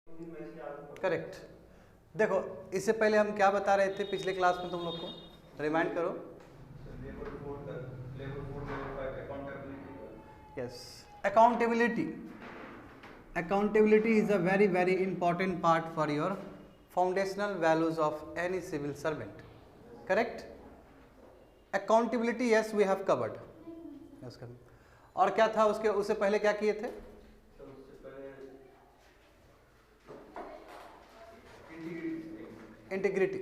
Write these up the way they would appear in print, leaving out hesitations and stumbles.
Correct. देखो इससे पहले हम क्या बता रहे थे पिछले क्लास में, तुम लोग को रिमाइंड करो। Yes, accountability. Accountability is a very very important part for your foundational values of any civil servant. Correct. Accountability yes we have covered. और क्या था उससे पहले क्या किए थे? Integrity.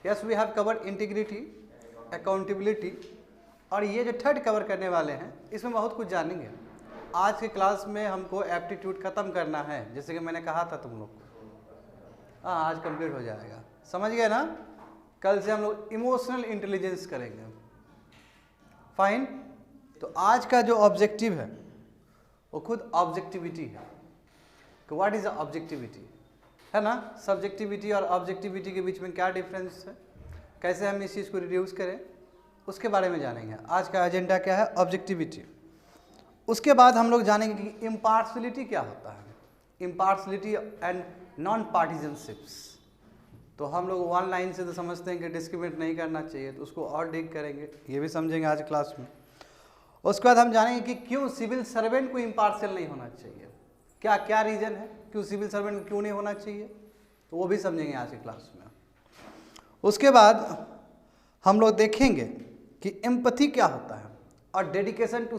Yes we have covered integrity, accountability. और ये जो थर्ड कवर करने वाले हैं इसमें बहुत कुछ जानेंगे। आज के क्लास में हमको एप्टीट्यूड ख़त्म करना है, जैसे कि मैंने कहा था तुम लोग को। हाँ, आज कंप्लीट हो जाएगा, समझ गए ना? कल से हम लोग इमोशनल इंटेलिजेंस करेंगे। फाइन। तो आज का जो ऑब्जेक्टिव है वो खुद ऑब्जेक्टिविटी है। व्हाट इज ऑब्जेक्टिविटी, है ना? सब्जेक्टिविटी और ऑब्जेक्टिविटी के बीच में क्या डिफरेंस है, कैसे हम इस चीज़ को रिड्यूस करें, उसके बारे में जानेंगे। आज का एजेंडा क्या है? ऑब्जेक्टिविटी। उसके बाद हम लोग जानेंगे कि इम्पार्शलिटी क्या होता है, इम्पार्शलिटी एंड नॉन पार्टिजनशिप्स। तो हम लोग वन लाइन से तो समझते हैं कि डिस्क्रिमिनेट नहीं करना चाहिए, तो उसको और डिग करेंगे, ये भी समझेंगे आज क्लास में। उसके बाद हम जानेंगे कि क्यों सिविल सर्वेंट को इम्पार्शियल नहीं होना चाहिए, क्या क्या रीज़न है क्यों सिविल सर्वेंट को क्यों नहीं होना चाहिए, तो वो भी समझेंगे आज की क्लास में। उसके बाद हम लोग देखेंगे कि एम्पैथी क्या होता है और डेडिकेशन टू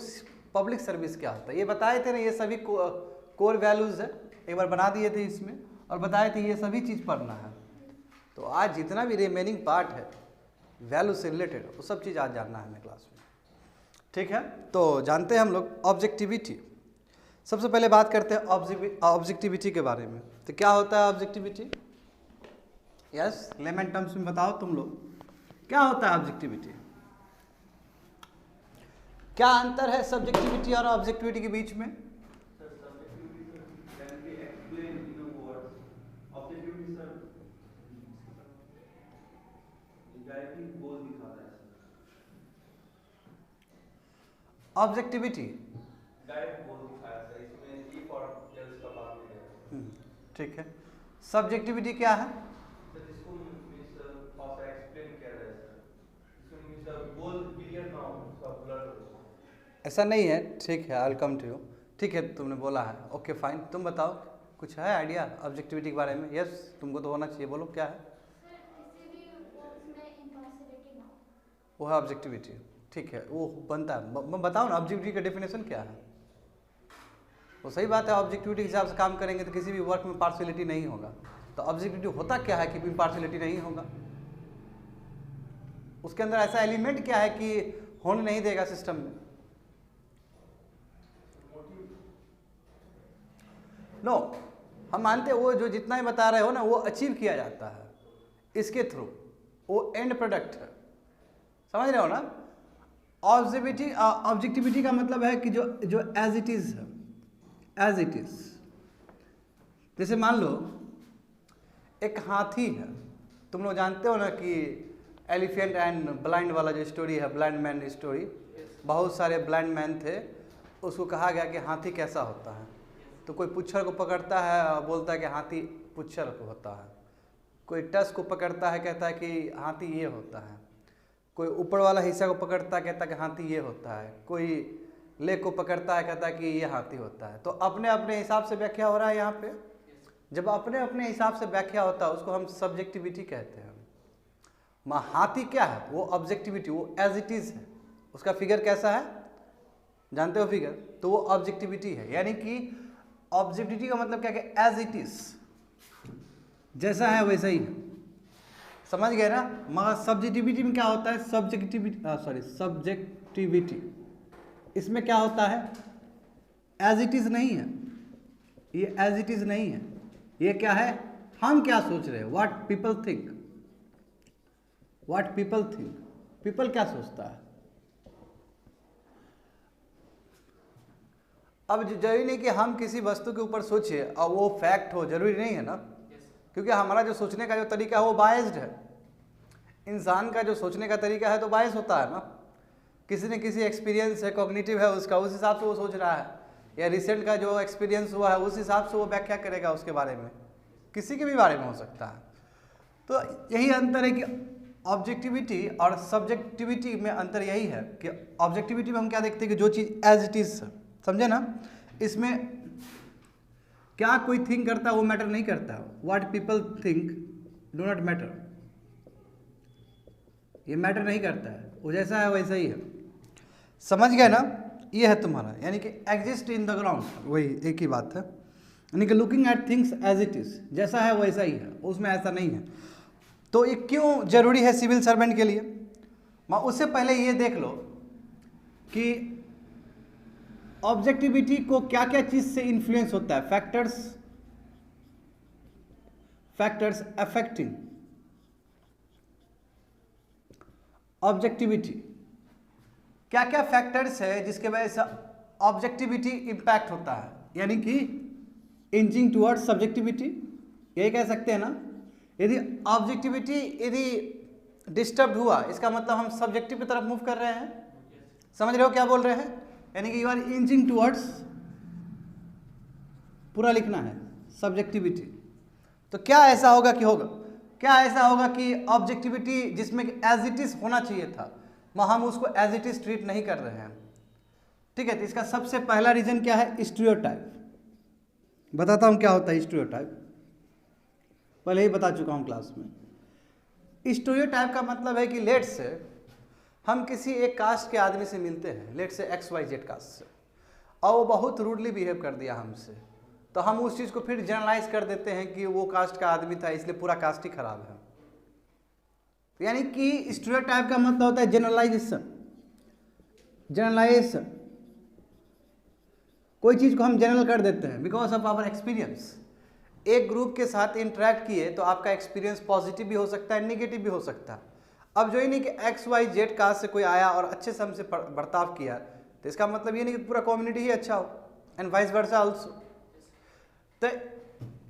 पब्लिक सर्विस क्या होता है। ये बताए थे ना, ये सभी कोर वैल्यूज़ है, एक बार बना दिए थे इसमें और बताए थे ये सभी चीज़ पढ़ना है। तो आज जितना भी रिमेनिंग पार्ट है वैल्यू से रिलेटेड, वो सब चीज़ आज जानना है हमें क्लास में, ठीक है? तो जानते हैं हम लोग ऑब्जेक्टिविटी। सबसे पहले बात करते हैं ऑब्जेक्टिविटी के बारे में। तो क्या होता है ऑब्जेक्टिविटी? यस, लेमन टर्म्स में बताओ तुम लोग, क्या होता है ऑब्जेक्टिविटी? क्या अंतर है सब्जेक्टिविटी और ऑब्जेक्टिविटी के बीच में? ऑब्जेक्टिविटी ठीक है। सब्जेक्टिविटी क्या है? ऐसा नहीं है, ठीक है, I will come to you. ठीक है, तुमने बोला है, ओके फाइन। तुम बताओ, कुछ है आइडिया ऑब्जेक्टिविटी के बारे में? यस, तुमको तो होना चाहिए, बोलो क्या है? वो है ऑब्जेक्टिविटी, ठीक है, वो बनता है। बताओ ना ऑब्जेक्टिविटी का डेफिनेशन क्या है? वो सही बात है, ऑब्जेक्टिविटी के हिसाब से काम करेंगे तो किसी भी वर्क में पार्शियलिटी नहीं होगा। तो ऑब्जेक्टिविटी होता क्या है कि पार्शियलिटी नहीं होगा? उसके अंदर ऐसा एलिमेंट क्या है कि होने नहीं देगा सिस्टम में? नो, हम मानते हैं वो जो जितना ही बता रहे हो ना वो अचीव किया जाता है इसके थ्रू, वो एंड प्रोडक्ट है, समझ रहे हो ना? ऑब्जेक्टिविटी का मतलब है कि जो एज इट इज है, एज इट इज। जैसे मान लो एक हाथी है, तुम लोग जानते हो ना कि एलिफेंट एंड ब्लाइंड वाला जो स्टोरी है, ब्लाइंड मैन स्टोरी, बहुत सारे ब्लाइंड मैन थे, उसको कहा गया कि हाथी कैसा होता है, तो कोई पुच्छर को पकड़ता है और बोलता है कि हाथी पुच्छर को होता है, कोई टस को पकड़ता है कहता है कि हाथी ये होता है, कोई ऊपर वाला हिस्सा को पकड़ता है कहता है कि हाथी ये होता है, कोई लेग को पकड़ता है कहता है कि ये हाथी होता है। तो अपने अपने हिसाब से व्याख्या हो रहा है यहाँ पे। जब अपने अपने हिसाब से व्याख्या होता है उसको हम सब्जेक्टिविटी कहते हैं। हाथी क्या है? वो ऑब्जेक्टिविटी, वो एज इट इज है। उसका फिगर कैसा है जानते हो फिगर? तो वो ऑब्जेक्टिविटी है। यानी कि ऑब्जेक्टिविटी का मतलब क्या है? एज इट इज, जैसा है वैसा ही है, समझ गए ना? मगर सब्जेक्टिविटी में क्या होता है? सब्जेक्टिविटी इसमें क्या होता है? एज इट इज नहीं है, ये एज इट इज नहीं है, ये क्या है? हम क्या सोच रहे हैं, what people think, what people think, people क्या सोचता है। अब जरूरी नहीं कि हम किसी वस्तु के ऊपर सोचिए और वो फैक्ट हो, जरूरी नहीं है ना, क्योंकि हमारा जो सोचने का जो तरीका है वो बायस्ड है। इंसान का जो सोचने का तरीका है तो बायस होता है ना, किसी न किसी एक्सपीरियंस है, कॉग्निटिव है उसका, उस हिसाब से वो सोच रहा है। या रिसेंट का जो एक्सपीरियंस हुआ है उस हिसाब से वो व्याख्या करेगा उसके बारे में, किसी के भी बारे में हो सकता है। तो यही अंतर है कि ऑब्जेक्टिविटी और सब्जेक्टिविटी में अंतर यही है कि ऑब्जेक्टिविटी में हम क्या देखते हैं कि जो चीज़ एज इट इज, समझे ना, इसमें क्या कोई थिंक करता है वो मैटर नहीं करता, what people think do not matter, ये मैटर नहीं करता है, वो जैसा है वैसा ही है, समझ गए ना। ये है तुम्हारा, यानी कि एग्जिस्ट इन द ग्राउंड, वही एक ही बात है, यानी कि looking at things as it is, जैसा है वैसा ही है, उसमें ऐसा नहीं है। तो ये क्यों जरूरी है सिविल सर्वेंट के लिए? उससे पहले ये देख लो कि ऑब्जेक्टिविटी को क्या क्या चीज से इन्फ्लुएंस होता है, फैक्टर्स अफेक्टिंग ऑब्जेक्टिविटी, क्या क्या फैक्टर्स है जिसके वजह से ऑब्जेक्टिविटी इंपैक्ट होता है, यानी कि इंचिंग टुवर्ड्स सब्जेक्टिविटी, यही कह सकते हैं ना। यदि ऑब्जेक्टिविटी यदि डिस्टर्ब हुआ, इसका मतलब हम सब्जेक्टिव की तरफ मूव कर रहे हैं, समझ रहे हो क्या बोल रहे हैं, यानी कि यू आर इंचिंग टुवर्ड्स, पूरा लिखना है सब्जेक्टिविटी। तो क्या ऐसा होगा कि ऑब्जेक्टिविटी जिसमें एज इट इज होना चाहिए था, हम उसको एज इट इज ट्रीट नहीं कर रहे हैं, ठीक है। तो इसका सबसे पहला रीजन क्या है, स्टीरियोटाइप। बताता हूं क्या होता है स्टीरियोटाइप, पहले ही बता चुका हूं क्लास में। स्टीरियोटाइप का मतलब है कि लेट से हम किसी एक कास्ट के आदमी से मिलते हैं, लेट से XYZ कास्ट से, और वो बहुत रूडली बिहेव कर दिया हमसे, तो हम उस चीज़ को फिर जनरलाइज कर देते हैं कि वो कास्ट का आदमी था इसलिए पूरा कास्ट ही खराब है। तो यानी कि स्टीरियोटाइप का मतलब होता है जनरलाइजेशन, कोई चीज़ को हम जनरल कर देते हैं बिकॉज ऑफ आवर एक्सपीरियंस। एक ग्रुप के साथ इंटरेक्ट किए तो आपका एक्सपीरियंस पॉजिटिव भी हो सकता है, नेगेटिव भी हो सकता है। अब जो ही नहीं कि XYZ कास्ट से कोई आया और अच्छे से हमसे बर्ताव किया, तो इसका मतलब ये नहीं कि पूरा कम्युनिटी ही अच्छा हो, एंड वाइस वर्सा आल्सो। तो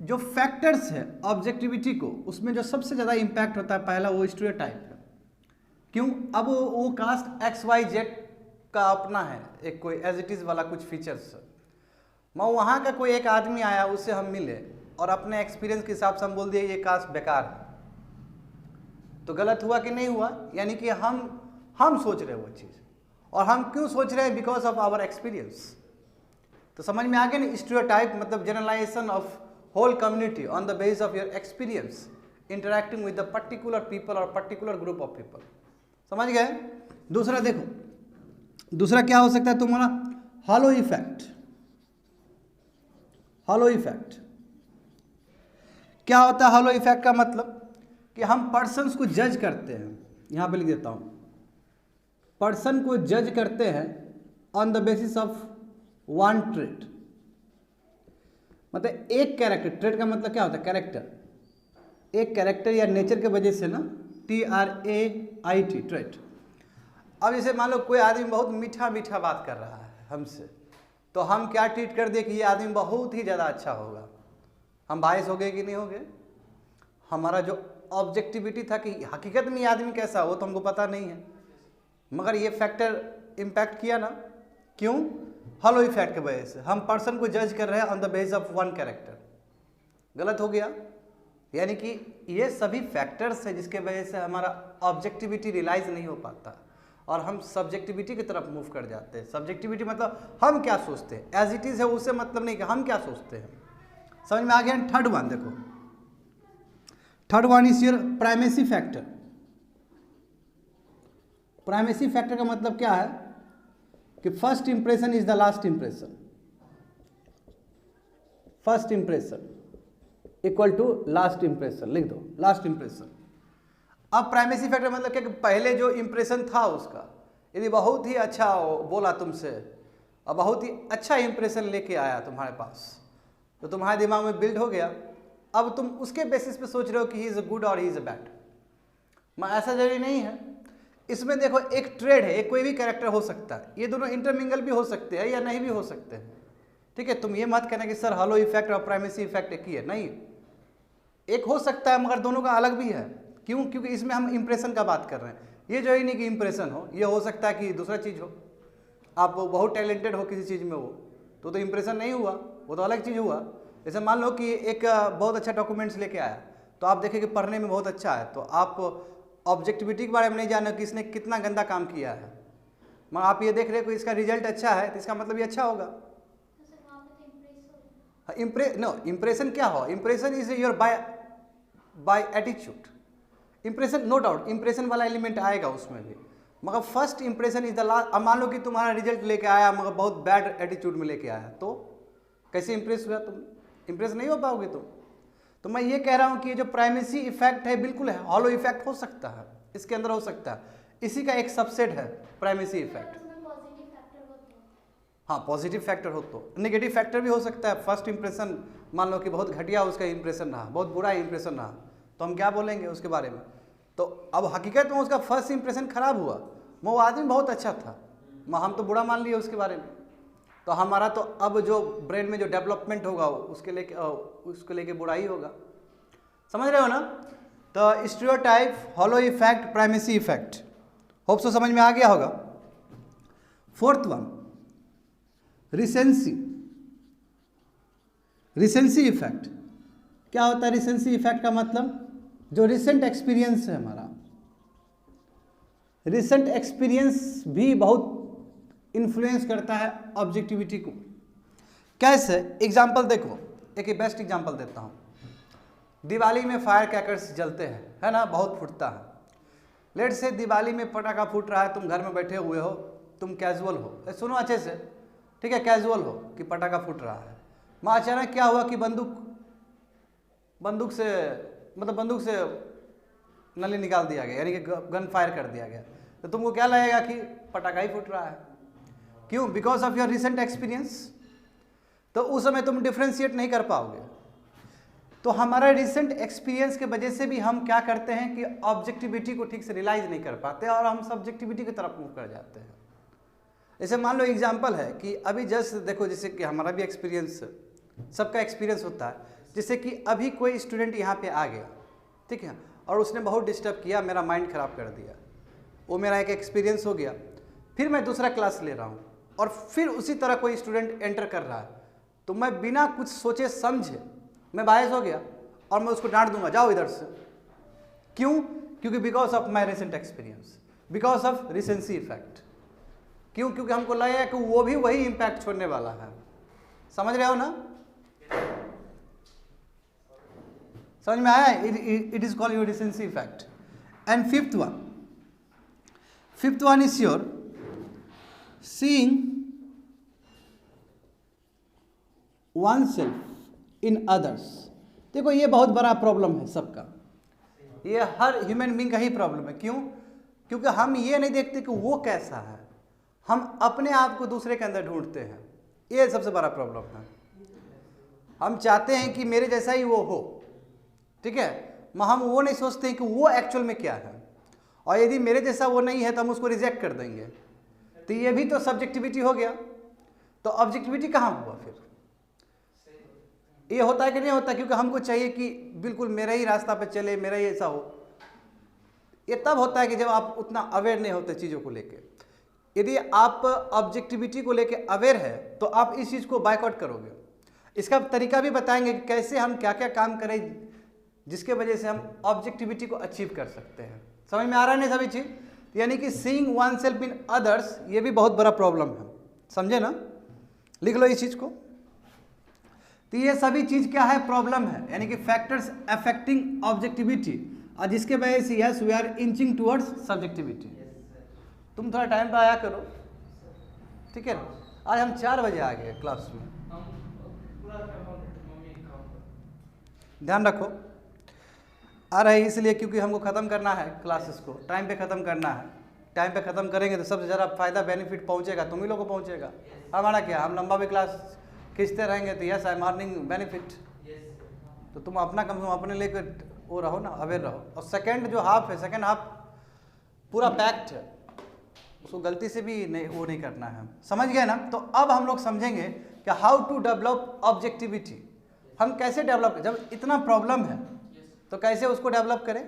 जो फैक्टर्स है ऑब्जेक्टिविटी को, उसमें जो सबसे ज़्यादा इम्पैक्ट होता है पहला वो स्टीरियोटाइप है। क्यों? अब वो कास्ट XYZ का अपना है एक कोई एज इट इज़ वाला कुछ फीचर्स, वहाँ का कोई एक आदमी आया, उससे हम मिले और अपने एक्सपीरियंस के हिसाब से हम बोल दिए ये कास्ट बेकार है, तो गलत हुआ कि नहीं हुआ? यानी कि हम सोच रहे हैं वो चीज़, और हम क्यों सोच रहे हैं? Because of our experience. तो समझ में आ गया ना, स्टीरियोटाइप मतलब generalization of whole community on the basis of your experience interacting with the particular people और पर्टिकुलर ग्रुप ऑफ पीपल। समझ गए? दूसरा देखो, दूसरा क्या हो सकता है तुम्हारा, हॉलो इफेक्ट। हॉलो इफेक्ट क्या होता है? हॉलो इफेक्ट का मतलब कि हम पर्सन्स को जज करते हैं, यहां पे लिख देता हूं, पर्सन को जज करते हैं on the basis of one trait. मतलब एक कैरेक्टर, ट्रेट का मतलब क्या होता है? कैरेक्टर, एक कैरेक्टर या नेचर के वजह से ना, TRAIT, ट्रेट। अब जैसे मान लो कोई आदमी बहुत मीठा मीठा बात कर रहा है हमसे, तो हम क्या ट्रीट कर दे कि ये आदमी बहुत ही ज़्यादा अच्छा होगा, हम बायस हो गए कि नहीं हो गए? हमारा जो ऑब्जेक्टिविटी था कि हकीकत में ये आदमी कैसा हो तो हमको पता नहीं है, मगर ये फैक्टर इम्पैक्ट किया ना। क्यों? हॉलो इफेक्ट की वजह से हम पर्सन को जज कर रहे हैं on the basis of one character, गलत हो गया। यानी कि ये सभी फैक्टर्स है जिसके वजह से हमारा ऑब्जेक्टिविटी रियलाइज नहीं हो पाता और हम सब्जेक्टिविटी की तरफ मूव कर जाते हैं। सब्जेक्टिविटी मतलब हम क्या सोचते हैं, एज इट इज है उससे मतलब नहीं कि हम क्या सोचते हैं। समझ में आ गया? थर्ड वन देखो, third one is your primacy factor. Primacy factor का मतलब क्या है कि first impression is the last impression. First impression equal to last impression, लिख दो लास्ट इंप्रेशन। अब प्राइमेसी फैक्टर मतलब क्या कि पहले जो इंप्रेशन था उसका, यदि बहुत ही अच्छा बोला तुमसे और बहुत ही अच्छा इंप्रेशन लेके आया तुम्हारे पास, तो तुम्हारे दिमाग में बिल्ड हो गया। अब तुम उसके बेसिस पे सोच रहे हो कि ही इज़ गुड और ही इज़ बैड। ऐसा जरूरी नहीं है। इसमें देखो एक ट्रेड है, एक कोई भी कैरेक्टर हो सकता है, ये दोनों इंटरमिंगल भी हो सकते हैं या नहीं भी हो सकते हैं, ठीक है। तुम ये मत कहना कि सर हॉलो इफेक्ट और प्राइमेसी इफेक्ट एक ही है, नहीं, एक हो सकता है मगर दोनों का अलग भी है। क्यों? क्योंकि इसमें हम इंप्रेशन का बात कर रहे हैं। ये जो ही नहीं कि इंप्रेशन हो, ये हो सकता है कि दूसरा चीज़ हो, आप बहुत टैलेंटेड हो किसी चीज़ में, वो तो इम्प्रेशन नहीं हुआ, वो तो अलग चीज़ हुआ। जैसे मान लो कि एक बहुत अच्छा डॉक्यूमेंट्स लेके आया, तो आप देखें कि पढ़ने में बहुत अच्छा है, तो आप ऑब्जेक्टिविटी के बारे में नहीं जाने कि इसने कितना गंदा काम किया है, मगर आप ये देख रहे हो कि इसका रिजल्ट अच्छा है, तो इसका मतलब ये अच्छा होगा। इम्प्रेशन क्या हो, impression is your by attitude. Impression no doubt impression वाला एलिमेंट आएगा उसमें भी, मगर first impression is the last. अब मान लो कि तुम्हारा रिजल्ट लेके आया मगर बहुत बैड एटीट्यूड में लेके आया, तो कैसे इंप्रेस हुआ तुम? इंप्रेस नहीं हो पाओगे तुम। तो मैं ये कह रहा हूँ कि ये जो प्राइमेसी इफेक्ट है बिल्कुल है, हॉलो इफेक्ट हो सकता है, इसके अंदर हो सकता है, इसी का एक सबसेट है प्राइमेसी इफेक्ट। हाँ पॉजिटिव फैक्टर हो तो, नेगेटिव फैक्टर भी हो सकता है। फर्स्ट इंप्रेशन मान लो कि बहुत घटिया उसका इंप्रेशन रहा, बहुत बुरा इंप्रेशन रहा, तो हम क्या बोलेंगे उसके बारे में? तो अब हकीकत में उसका फर्स्ट इंप्रेशन खराब हुआ, वो आदमी बहुत अच्छा था, हम तो बुरा मान लिए उसके बारे में। तो हमारा तो अब जो ब्रेन में जो डेवलपमेंट होगा उसके लेके बुराई होगा। समझ रहे हो ना? तो stereotype, hollow effect, primacy effect, hope so समझ में आ गया होगा। Fourth one, recency. Recency effect क्या होता है? रिसेंसी इफेक्ट का मतलब जो रिसेंट एक्सपीरियंस है हमारा, रिसेंट एक्सपीरियंस भी बहुत इन्फ्लुएंस करता है ऑब्जेक्टिविटी को। कैसे? एग्जाम्पल देखो, एक बेस्ट एग्जाम्पल देता हूँ। दिवाली में फायर क्रैकर्स जलते हैं, है ना, बहुत फूटता है। लेट से दिवाली में पटाखा फूट रहा है, तुम घर में बैठे हुए हो, तुम कैजुअल हो, सुनो अच्छे से, ठीक है, कैजुअल हो कि पटाखा फूट रहा है, मैं अचानक क्या हुआ कि बंदूक से नली निकाल दिया गया, यानी कि गन फायर कर दिया गया, तो तुमको क्या लगेगा कि पटाखा ही फूट रहा है। क्यों? Because of your recent experience. तो उस समय तुम डिफ्रेंशिएट नहीं कर पाओगे। तो हमारा रिसेंट एक्सपीरियंस के वजह से भी हम क्या करते हैं कि ऑब्जेक्टिविटी को ठीक से रियलाइज नहीं कर पाते और हम सब्जेक्टिविटी की तरफ मूव कर जाते हैं। जैसे मान लो एग्जाम्पल है कि अभी जस्ट देखो, जैसे कि हमारा भी एक्सपीरियंस, सबका एक्सपीरियंस होता है, जैसे कि अभी कोई स्टूडेंट यहाँ पे आ गया, ठीक है, और उसने बहुत डिस्टर्ब किया, मेरा माइंड ख़राब कर दिया, वो मेरा एक एक्सपीरियंस हो गया। फिर मैं दूसरा क्लास ले रहा हूँ और फिर उसी तरह कोई स्टूडेंट एंटर कर रहा है, तो मैं बिना कुछ सोचे समझे मैं बायस हो गया और मैं उसको डांट दूंगा, जाओ इधर से। क्यों? क्योंकि because of my recent experience, because of recency effect. क्यों? क्योंकि हमको लगेगा कि वो भी वही इम्पैक्ट छोड़ने वाला है। समझ रहे हो ना? समझ में आया? It is called your recency effect. And fifth one is your seeing oneself in others। देखो ये बहुत बड़ा प्रॉब्लम है सबका, ये हर ह्यूमन बीइंग का ही प्रॉब्लम है। क्यों? क्योंकि हम ये नहीं देखते कि वो कैसा है, हम अपने आप को दूसरे के अंदर ढूंढते हैं, ये सबसे बड़ा प्रॉब्लम है। हम चाहते हैं कि मेरे जैसा ही वो हो, ठीक है, हम वो नहीं सोचते हैं कि वो एक्चुअल में क्या है, और यदि मेरे जैसा वो नहीं है तो हम उसको रिजेक्ट कर देंगे। तो ये भी तो सब्जेक्टिविटी हो गया। तो ऑब्जेक्टिविटी कहाँ हुआ? फिर ये होता है कि नहीं होता? क्योंकि हमको चाहिए कि बिल्कुल मेरा ही रास्ता पे चले, मेरा ही ऐसा हो। ये तब होता है कि जब आप उतना अवेयर नहीं होते चीज़ों को लेके। यदि आप ऑब्जेक्टिविटी को लेके अवेयर है तो आप इस चीज़ को बायकॉट करोगे। इसका तरीका भी बताएंगे कि कैसे हम क्या क्या काम करें जिसके वजह से हम ऑब्जेक्टिविटी को अचीव कर सकते हैं। समझ में आ रहा है नहीं सभी चीज़? यानी कि seeing one self in others, ये भी बहुत बड़ा प्रॉब्लम है, समझे ना? लिख लो इस चीज़ को। तो ये सभी चीज़ क्या है? प्रॉब्लम है, यानी कि फैक्टर्स अफेक्टिंग ऑब्जेक्टिविटी, और जिसके वजह से yes we are inching towards subjectivity. तुम थोड़ा टाइम पे आया करो, ठीक है? आज हम 4 बजे आ गए क्लास में, ध्यान रखो। आ रहे इसलिए क्योंकि हमको ख़त्म करना है क्लासेस को, टाइम पे ख़त्म करना है। टाइम पे ख़त्म करेंगे तो सबसे ज़्यादा फ़ायदा बेनिफिट पहुंचेगा तुम ही लोगों को पहुंचेगा। हमारा क्या, हम लंबा भी क्लास खींचते रहेंगे तो yes I am earning benefit. तो तुम अपना कम अपने लेकर वो रहो ना, अवेयर रहो। और सेकंड जो हाफ है, सेकंड हाफ पूरा पैक्ड है, उसको गलती से भी नहीं वो नहीं करना है। समझ गए ना? तो अब हम लोग समझेंगे कि हाउ टू डेवलप ऑब्जेक्टिविटी। हम कैसे डेवलप, जब इतना प्रॉब्लम है तो कैसे उसको डेवलप करें।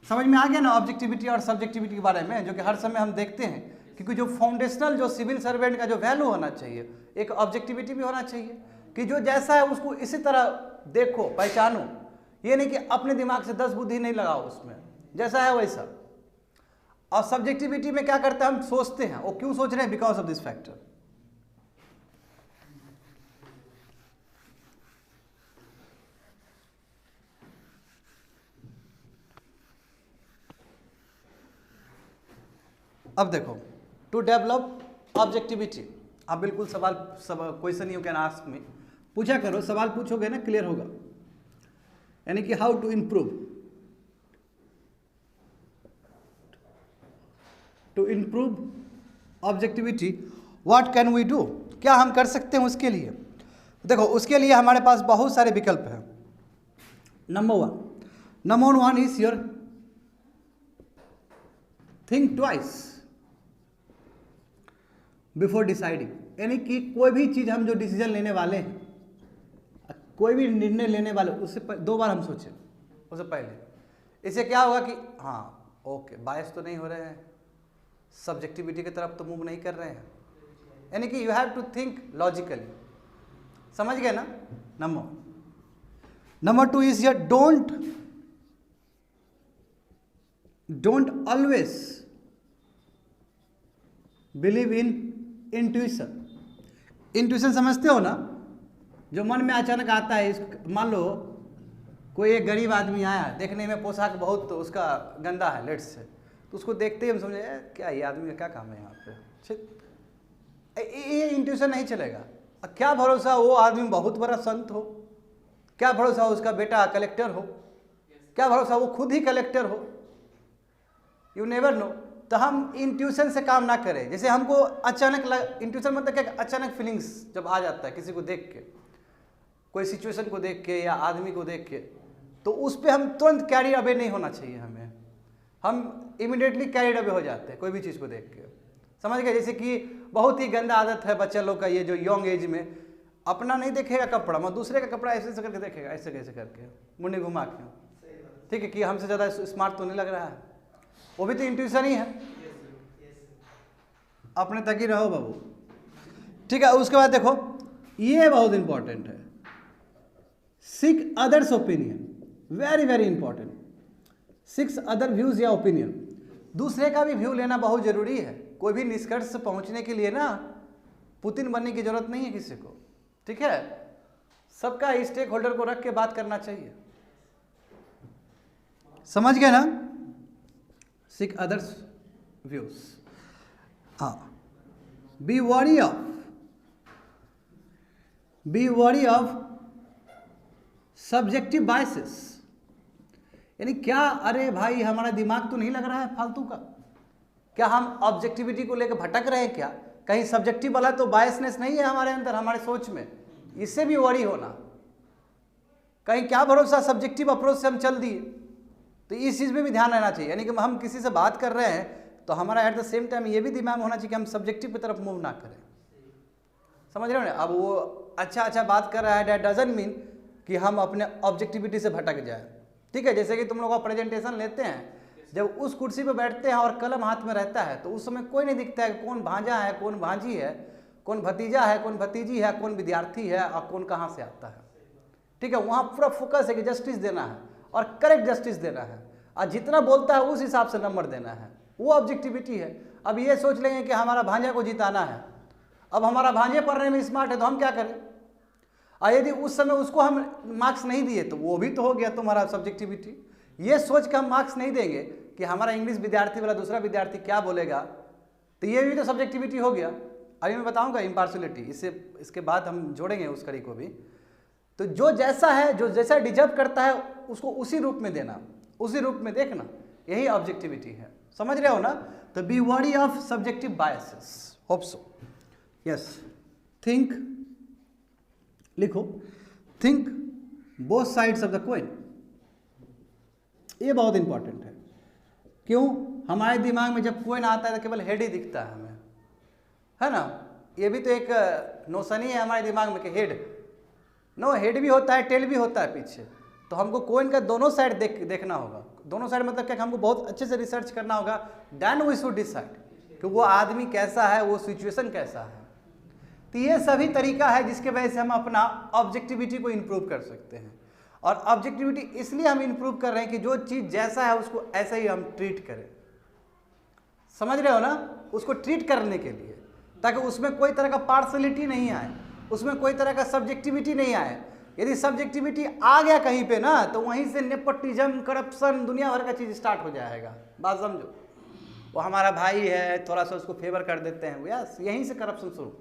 समझ में आ गया ना ऑब्जेक्टिविटी और सब्जेक्टिविटी के बारे में, जो कि हर समय हम देखते हैं क्योंकि जो फाउंडेशनल जो सिविल सर्वेंट का जो वैल्यू होना चाहिए, एक ऑब्जेक्टिविटी भी होना चाहिए कि जो जैसा है उसको इसी तरह देखो, पहचानो। ये नहीं कि अपने दिमाग से 10 बुद्धि नहीं लगाओ उसमें, जैसा है वैसा। और सब्जेक्टिविटी में क्या करते हैं, हम सोचते हैं, वो क्यों सोच रहे हैं, बिकॉज ऑफ दिस फैक्टर। अब देखो, टू डेवलप ऑब्जेक्टिविटी, आप बिल्कुल सवाल question you can ask me, पूछा करो, सवाल पूछोगे ना क्लियर होगा। यानी कि how to improve objectivity, what can we do, क्या हम कर सकते हैं उसके लिए। देखो, उसके लिए हमारे पास बहुत सारे विकल्प हैं। Number one is your think twice before deciding. यानी कि कोई भी चीज़ हम जो डिसीजन लेने वाले हैं, कोई भी निर्णय लेने वाले, उससे 2 बार हम सोचें उससे पहले। इससे क्या होगा कि हाँ ओके, बायस तो नहीं हो रहे हैं, सब्जेक्टिविटी की तरफ तो मूव नहीं कर रहे हैं। यानी कि you have to think logically, समझ गए ना। Number 2 is your don't always believe in intuition समझते हो ना, जो मन में अचानक आता है। मान लो कोई एक गरीब आदमी आया, देखने में पोशाक बहुत तो उसका गंदा है, लेट्स से, तो उसको देखते ही हम समझे क्या ये आदमी का क्या काम है यहाँ पे, ये इंट्यूशन नहीं चलेगा। क्या भरोसा वो आदमी बहुत बड़ा संत हो, क्या भरोसा उसका बेटा कलेक्टर हो, क्या भरोसा वो खुद ही कलेक्टर हो, यू नेवर नो। तो हम इंट्यूशन से काम ना करें। जैसे हमको अचानक इंट्यूशन मतलब क्या, अचानक फीलिंग्स जब आ जाता है किसी को देख के, कोई सिचुएशन को देख के या आदमी को देख के, तो उस पर हम तुरंत कैरी अवे नहीं होना चाहिए हमें। हम इमिडिएटली कैरिड अवे हो जाते हैं कोई भी चीज़ को देख के, समझ गए। जैसे कि बहुत ही गंदा आदत है बच्चा लोग का, ये जो यंग एज में अपना नहीं देखेगा कपड़ा, मैं दूसरे का कपड़ा ऐसे करके देखेगा, ऐसे कैसे करके मुंडी घुमा के, ठीक है, कि हमसे ज़्यादा स्मार्ट तो नहीं लग रहा है, वो भी तो इंट्यूशन ही है। अपने तक ही रहो बाबू, ठीक है। उसके बाद देखो, ये बहुत इंपॉर्टेंट है, seek others opinion, very very important. Six other views या ओपिनियन, दूसरे का भी व्यू लेना बहुत जरूरी है। कोई भी निष्कर्ष से पहुंचने के लिए ना पुतिन बनने की जरूरत नहीं है किसी को, ठीक है। सबका स्टेक होल्डर को रख के बात करना चाहिए, समझ गए ना। सीक अदर्स व्यूज, हाँ। Be wary of subjective biases, यानी क्या, अरे भाई हमारा दिमाग तो नहीं लग रहा है फालतू का, क्या हम ऑब्जेक्टिविटी को लेकर भटक रहे हैं क्या, कहीं सब्जेक्टिव वाला तो बायसनेस नहीं है हमारे अंदर, हमारे सोच में, इससे भी वरी होना। कहीं क्या भरोसा सब्जेक्टिव अप्रोच से हम चल दिए, तो इस चीज़ में भी ध्यान रहना चाहिए। यानी कि हम किसी से बात कर रहे हैं तो हमारा एट द सेम टाइम ये भी दिमाग में होना चाहिए कि हम सब्जेक्टिव की तरफ मूव ना करें, समझ रहे हो ना। अब वो अच्छा बात कर रहा है, दैट डजंट मीन कि हम अपने ऑब्जेक्टिविटी से भटक जाए, ठीक है। जैसे कि तुम लोग का प्रेजेंटेशन लेते हैं, जब उस कुर्सी पर बैठते हैं और कलम हाथ में रहता है, तो उस समय कोई नहीं दिखता है कौन भांजा है, कौन भांजी है, कौन भतीजा है, कौन भतीजी है, कौन विद्यार्थी है और कौन कहाँ से आता है, ठीक है। वहाँ पूरा फोकस है कि जस्टिस देना है और करेक्ट जस्टिस देना है, और जितना बोलता है उस हिसाब से नंबर देना है, वो ऑब्जेक्टिविटी है। अब ये सोच लेंगे कि हमारा भांजा को जिताना है, अब हमारा भांजे पढ़ने में स्मार्ट है तो हम क्या करें, और यदि उस समय उसको हम मार्क्स नहीं दिए तो वो भी तो हो गया तुम्हारा सब्जेक्टिविटी। ये सोच के हम मार्क्स नहीं देंगे कि हमारा इंग्लिश विद्यार्थी वाला दूसरा विद्यार्थी क्या बोलेगा, तो ये भी तो सब्जेक्टिविटी हो गया। अभी मैं बताऊंगा इम्पार्शलिटी, इसके बाद हम जोड़ेंगे उस कड़ी को भी। तो जो जैसा है, जो जैसा डिजर्व करता है उसको उसी रूप में देना, उसी रूप में देखना, यही ऑब्जेक्टिविटी है, समझ रहे हो ना। तो be wary of subjective biases, hope so, yes. Think, लिखो, think both sides of the coin, ये बहुत इंपॉर्टेंट है। क्यों, हमारे दिमाग में जब कॉइन आता है तो केवल हेड ही दिखता है हमें, है ना। ये भी तो एक नोशन ही है हमारे दिमाग में कि हेड, नो, हेड भी होता है, टेल भी होता है पीछे। तो हमको कॉइन का दोनों साइड देखना होगा। दोनों साइड मतलब क्या, हमको बहुत अच्छे से रिसर्च करना होगा, देन वी शुड डिसाइड कि वो आदमी कैसा है, वो सिचुएशन कैसा है। तो ये सभी तरीका है जिसके वजह से हम अपना ऑब्जेक्टिविटी को इम्प्रूव कर सकते हैं। और ऑब्जेक्टिविटी इसलिए हम इम्प्रूव कर रहे हैं कि जो चीज़ जैसा है उसको ऐसा ही हम ट्रीट करें। समझ रहे हो ना, उसको ट्रीट करने के लिए, ताकि उसमें कोई तरह का पार्शलिटी नहीं आए, उसमें कोई तरह का सब्जेक्टिविटी नहीं आए। यदि सब्जेक्टिविटी आ गया कहीं पे ना, तो वहीं से नेपोटिज्म, करप्शन, दुनिया भर का चीज़ स्टार्ट हो जाएगा। बात समझो, वो हमारा भाई है, थोड़ा सा उसको फेवर कर देते हैं, यस, यहीं से करप्शन शुरू।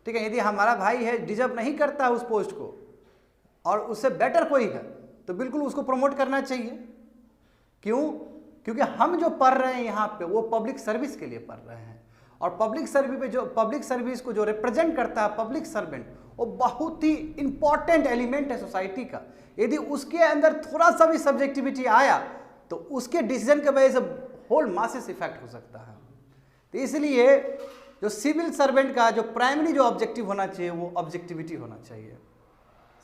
ठीक है, यदि हमारा भाई है, डिजर्व नहीं करता है उस पोस्ट को और उससे बेटर कोई है, तो बिल्कुल उसको प्रमोट करना चाहिए। क्यों? क्योंकि हम जो पढ़ रहे हैं यहाँ पे, वो पब्लिक सर्विस के लिए पढ़ रहे हैं। और पब्लिक सर्विस को जो रिप्रेजेंट करता है पब्लिक सर्वेंट, वो बहुत ही इंपॉर्टेंट एलिमेंट है सोसाइटी का। यदि उसके अंदर थोड़ा सा भी सब्जेक्टिविटी आया, तो उसके डिसीजन के वजह से होल मासेस इफेक्ट हो सकता है। तो इसलिए जो सिविल सर्वेंट का जो प्राइमरी जो ऑब्जेक्टिव होना चाहिए, वो ऑब्जेक्टिविटी होना चाहिए।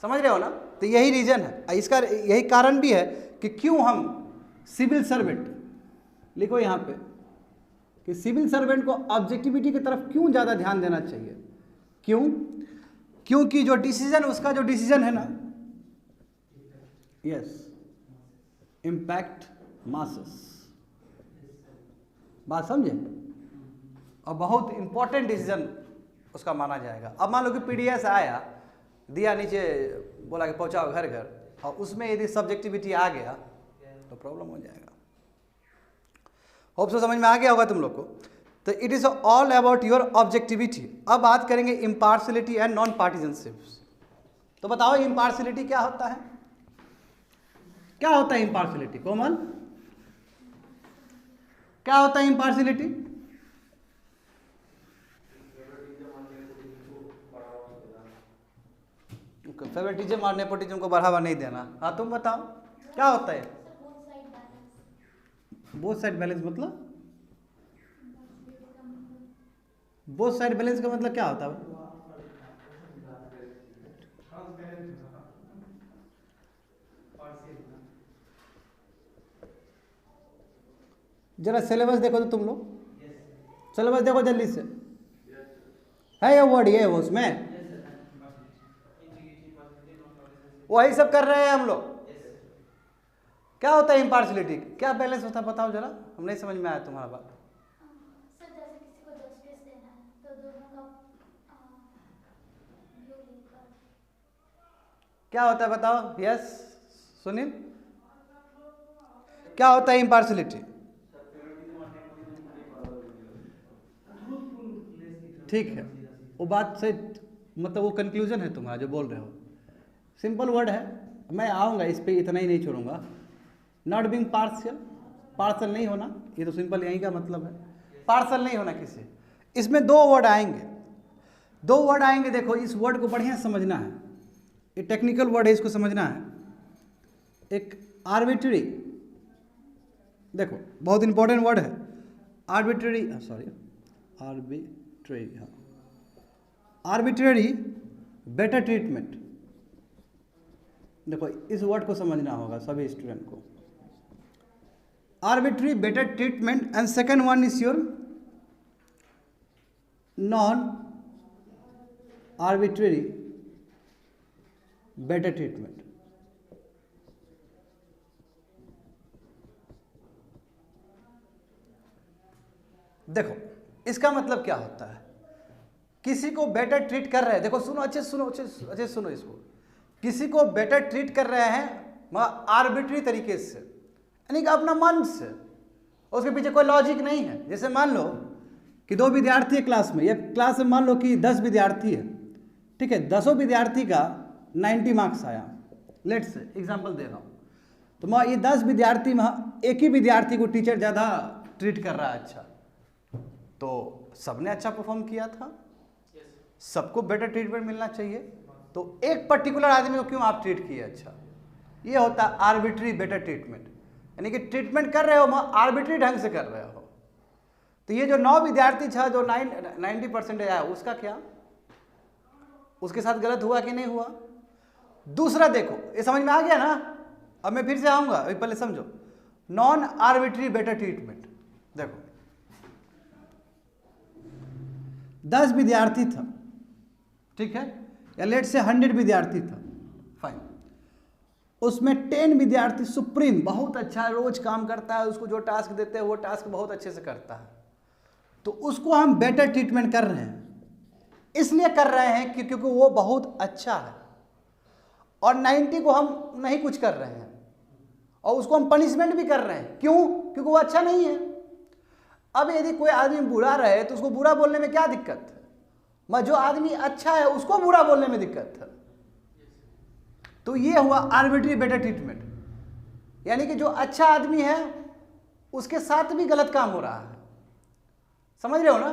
समझ रहे हो ना? तो यही रीजन है, इसका यही कारण भी है कि क्यों हम सिविल सर्वेंट, लिखो यहाँ पे कि सिविल सर्वेंट को ऑब्जेक्टिविटी की तरफ क्यों ज़्यादा ध्यान देना चाहिए। क्यों? क्योंकि जो डिसीजन, उसका जो डिसीजन है ना, यस, इम्पैक्ट मासेस। बात समझे? और बहुत इंपॉर्टेंट डिसीजन उसका माना जाएगा। अब मान लो कि पीडीएस आया, दिया नीचे, बोला कि पहुंचाओ घर घर, और उसमें यदि सब्जेक्टिविटी आ गया तो प्रॉब्लम हो जाएगा। होप सो समझ में आ गया होगा तुम लोग को। तो it is all about your objectivity. अब बात करेंगे इम्पार्शलिटी एंड नॉन पार्टिजनशिप। तो बताओ इम्पार्शलिटी क्या होता है? क्या होता है इम्पार्शलिटी? कोमल, क्या होता है इम्पार्शलिटी? फेवरेटिज्म और नेपोटिज्म को बढ़ावा नहीं देना। हाँ, तुम बताओ क्या होता है? बोथ साइड बैलेंस मतलब? बोथ साइड बैलेंस का मतलब क्या होता है? जरा सिलेबस देखो तो तुम लोग, सिलेबस देखो जल्दी से। है ये वर्ड, ये उसमें वही सब कर रहे हैं हम लोग। क्या होता है इम्पार्शलिटी? क्या बैलेंस होता है बताओ जरा, हम नहीं समझ में आया तुम्हारा बात। सर जैसे किसी को जस्टिस देना है तो दोनों का व्यू लेकर। क्या होता है बताओ? यस सुनील, क्या होता है इम्पार्शलिटी? ठीक है, वो बात से मतलब वो कंक्लूजन है तुम्हारा जो बोल रहे हो। सिंपल वर्ड है, मैं आऊँगा इस पे, इतना ही नहीं छोड़ूंगा। नॉट बीइंग पार्शियल, पार्सल नहीं होना, ये तो सिंपल यही का मतलब है, पार्सल नहीं होना किसी। इसमें दो वर्ड आएंगे, दो वर्ड आएंगे। देखो इस वर्ड को बढ़िया समझना है, ये टेक्निकल वर्ड है, इसको समझना है। एक आर्बिट्री, देखो बहुत इंपॉर्टेंट वर्ड है आर्बिट्री, सॉरी आर्बिट्री, हाँ, आर्बिट्रेरी बेटर ट्रीटमेंट। देखो इस वर्ड को समझना होगा सभी स्टूडेंट को। Arbitrary better treatment and second one is your non arbitrary better treatment. देखो इसका मतलब क्या होता है? किसी को बेटर ट्रीट कर रहे हैं, देखो सुनो, अच्छे सुनो, अच्छे सुनो इसको। किसी को बेटर ट्रीट कर रहे हैं मगर आर्बिट्री तरीके से, यानी कि अपना मन से, उसके पीछे कोई लॉजिक नहीं है। जैसे मान लो कि दो विद्यार्थी है क्लास में, एक क्लास में मान लो कि 10 विद्यार्थी है, ठीक है, 10 विद्यार्थी का 90 मार्क्स आया, लेट्स से एग्जांपल दे रहा हूँ। तो मैं ये 10 विद्यार्थी में एक ही विद्यार्थी को टीचर ज़्यादा ट्रीट कर रहा है अच्छा, तो सबने अच्छा परफॉर्म किया था, सबको बेटर ट्रीटमेंट मिलना चाहिए, तो एक पर्टिकुलर आदमी को क्यों आप ट्रीट किए अच्छा? ये होता है आर्बिट्री बेटर ट्रीटमेंट, यानी कि ट्रीटमेंट कर रहे हो आर्बिट्री ढंग से कर रहे हो। तो ये जो 9 विद्यार्थी था जो 90% आया, उसका क्या, उसके साथ गलत हुआ कि नहीं हुआ? दूसरा देखो, ये समझ में आ गया ना? अब मैं फिर से आऊँगा, अभी पहले समझो। नॉन आर्बिट्री बेटर ट्रीटमेंट, देखो 10 विद्यार्थी था, ठीक है, या लेट से 100 विद्यार्थी था, फाइन। उसमें 10 विद्यार्थी सुप्रीम बहुत अच्छा रोज काम करता है, उसको जो टास्क देते हैं वो टास्क बहुत अच्छे से करता है, तो उसको हम बेटर ट्रीटमेंट कर रहे हैं। इसलिए कर रहे हैं क्योंकि वो बहुत अच्छा है, और 90 को हम नहीं कुछ कर रहे हैं, और उसको हम पनिशमेंट भी कर रहे हैं। क्यों? क्योंकि वो अच्छा नहीं है। अब यदि कोई आदमी बुरा रहे तो उसको बुरा बोलने में क्या दिक्कत है? मैं जो आदमी अच्छा है उसको बुरा बोलने में दिक्कत है। तो ये हुआ आर्बिट्री बेटर ट्रीटमेंट, यानी कि जो अच्छा आदमी है उसके साथ भी गलत काम हो रहा है। समझ रहे हो ना?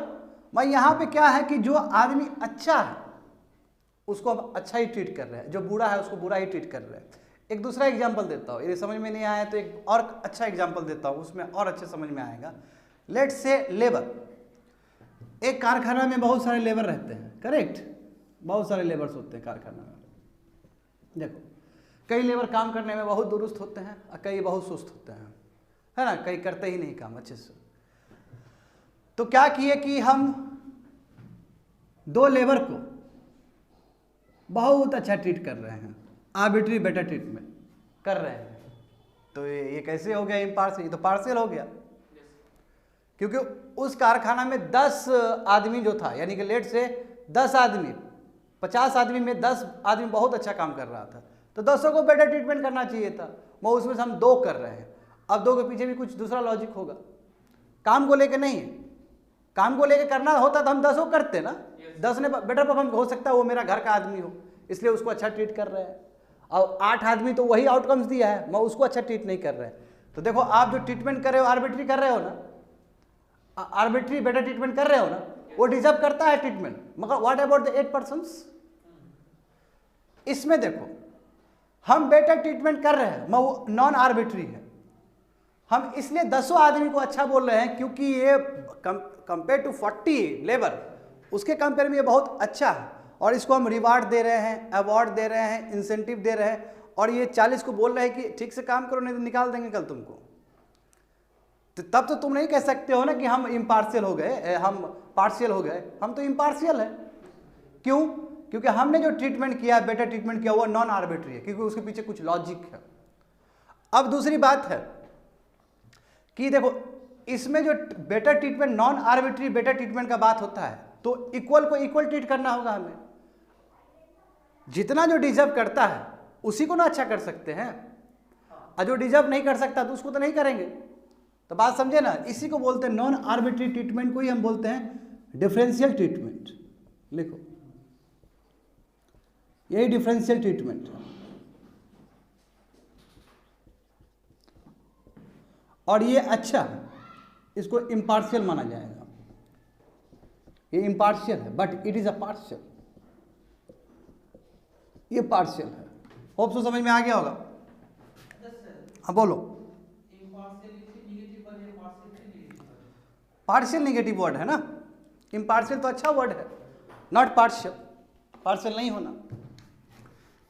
मैं यहाँ पे क्या है कि जो आदमी अच्छा है उसको हम अच्छा ही ट्रीट कर रहे हैं, जो बुरा है उसको बुरा ही ट्रीट कर रहे हैं। एक दूसरा एग्जांपल देता हूँ, यदि समझ में नहीं आया तो एक और अच्छा एग्जांपल देता हूँ, उसमें और अच्छे समझ में आएगा। लेट्स से लेबर, एक कारखाना में बहुत सारे लेबर रहते हैं, करेक्ट, बहुत सारे लेबर्स होते हैं कारखाना में। देखो, कई लेबर काम करने में बहुत दुरुस्त होते हैं और कई बहुत सुस्त होते हैं, है ना, कई करते ही नहीं काम अच्छे से। तो क्या किए कि हम 2 लेबर को बहुत अच्छा ट्रीट कर रहे हैं, आर्बिट्री बेटर ट्रीटमेंट कर रहे हैं। तो ये कैसे हो गया इम्पार्शियल? ये तो पार्शियल हो गया, क्योंकि उस कारखाना में 10 आदमी जो था, यानी कि लेट से 10 आदमी, 50 आदमी में 10 आदमी बहुत अच्छा काम कर रहा था, तो 10 को बेटर ट्रीटमेंट करना चाहिए था। वो उसमें से हम 2 कर रहे हैं। अब 2 के पीछे भी कुछ दूसरा लॉजिक होगा, काम को लेके नहीं है। काम को लेके करना होता तो हम 10 को करते ना। 10 ने बेटर परफॉर्म, हो सकता है वो मेरा घर का आदमी हो इसलिए उसको अच्छा ट्रीट कर रहे हैं, और 8 आदमी तो वही आउटकम्स दिया है, मैं उसको अच्छा ट्रीट नहीं कर रहे हैं। तो देखो, आप जो ट्रीटमेंट कर रहे हो आर्बिट्री कर रहे हो ना, आर्बिट्री बेटर ट्रीटमेंट कर रहे हो ना, वो डिजर्व करता है ट्रीटमेंट, मगर व्हाट अबाउट द 8 पर्सन्स? इसमें देखो, हम बेटर ट्रीटमेंट कर रहे हैं, वो नॉन आर्बिट्री है। हम इसलिए 10 आदमी को अच्छा बोल रहे हैं क्योंकि ये कंपेयर टू 40 लेबर, उसके कंपेयर में ये बहुत अच्छा है, और इसको हम रिवार्ड दे रहे हैं, अवार्ड दे रहे हैं, इंसेंटिव दे रहे हैं, और ये 40 को बोल रहे हैं कि ठीक से काम करो नहीं तो निकाल देंगे कल तुमको। तो तब तो तुम नहीं कह सकते हो ना कि हम इम्पार्शियल हो गए, हम पार्शियल हो गए। हम तो इम्पार्शियल है। क्यों? क्योंकि हमने जो ट्रीटमेंट किया, बेटर ट्रीटमेंट किया, वो नॉन आर्बिट्री है, क्योंकि उसके पीछे कुछ लॉजिक है। अब दूसरी बात है कि देखो, इसमें जो better treatment, non arbitrary better treatment का बात होता है, तो इक्वल को इक्वल ट्रीट करना होगा हमें। जितना जो डिजर्व करता है उसी को ना अच्छा कर सकते हैं, और जो डिजर्व नहीं कर सकता तो उसको तो नहीं करेंगे। तो बात समझे ना? इसी को बोलते हैं नॉन आर्बिट्री ट्रीटमेंट को ही हम बोलते हैं डिफरेंशियल ट्रीटमेंट। लिखो, यही डिफरेंशियल ट्रीटमेंट। और ये अच्छा है, इसको इम्पार्शियल माना जाएगा। ये इम्पार्शियल है, but it is a partial. ये पार्शियल है। होप सो समझ में आ गया होगा। हाँ बोलो। पार्शियल नेगेटिव वर्ड है ना, इम्पार्शियल तो अच्छा वर्ड है, नॉट पार्शियल। पार्शियल नहीं होना।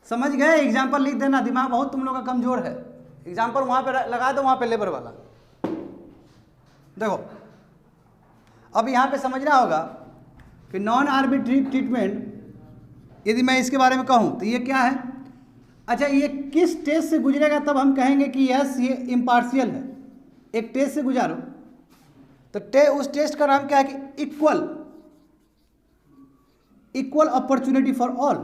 समझ गए? एग्जाम्पल लिख देना, दिमाग बहुत तुम लोग का कमजोर है। एग्जाम्पल वहां पे लगा दो, वहां पे लेबर वाला। देखो, अब यहां पे समझना होगा कि नॉन आर्बिट्री ट्रीटमेंट, यदि मैं इसके बारे में कहूं तो ये क्या है? अच्छा, ये किस टेस्ट से गुजरेगा तब हम कहेंगे कि यस ये इम्पार्शियल है? एक टेस्ट से गुजारो, तो उस टेस्ट का नाम क्या है कि इक्वल अपॉर्चुनिटी फॉर ऑल।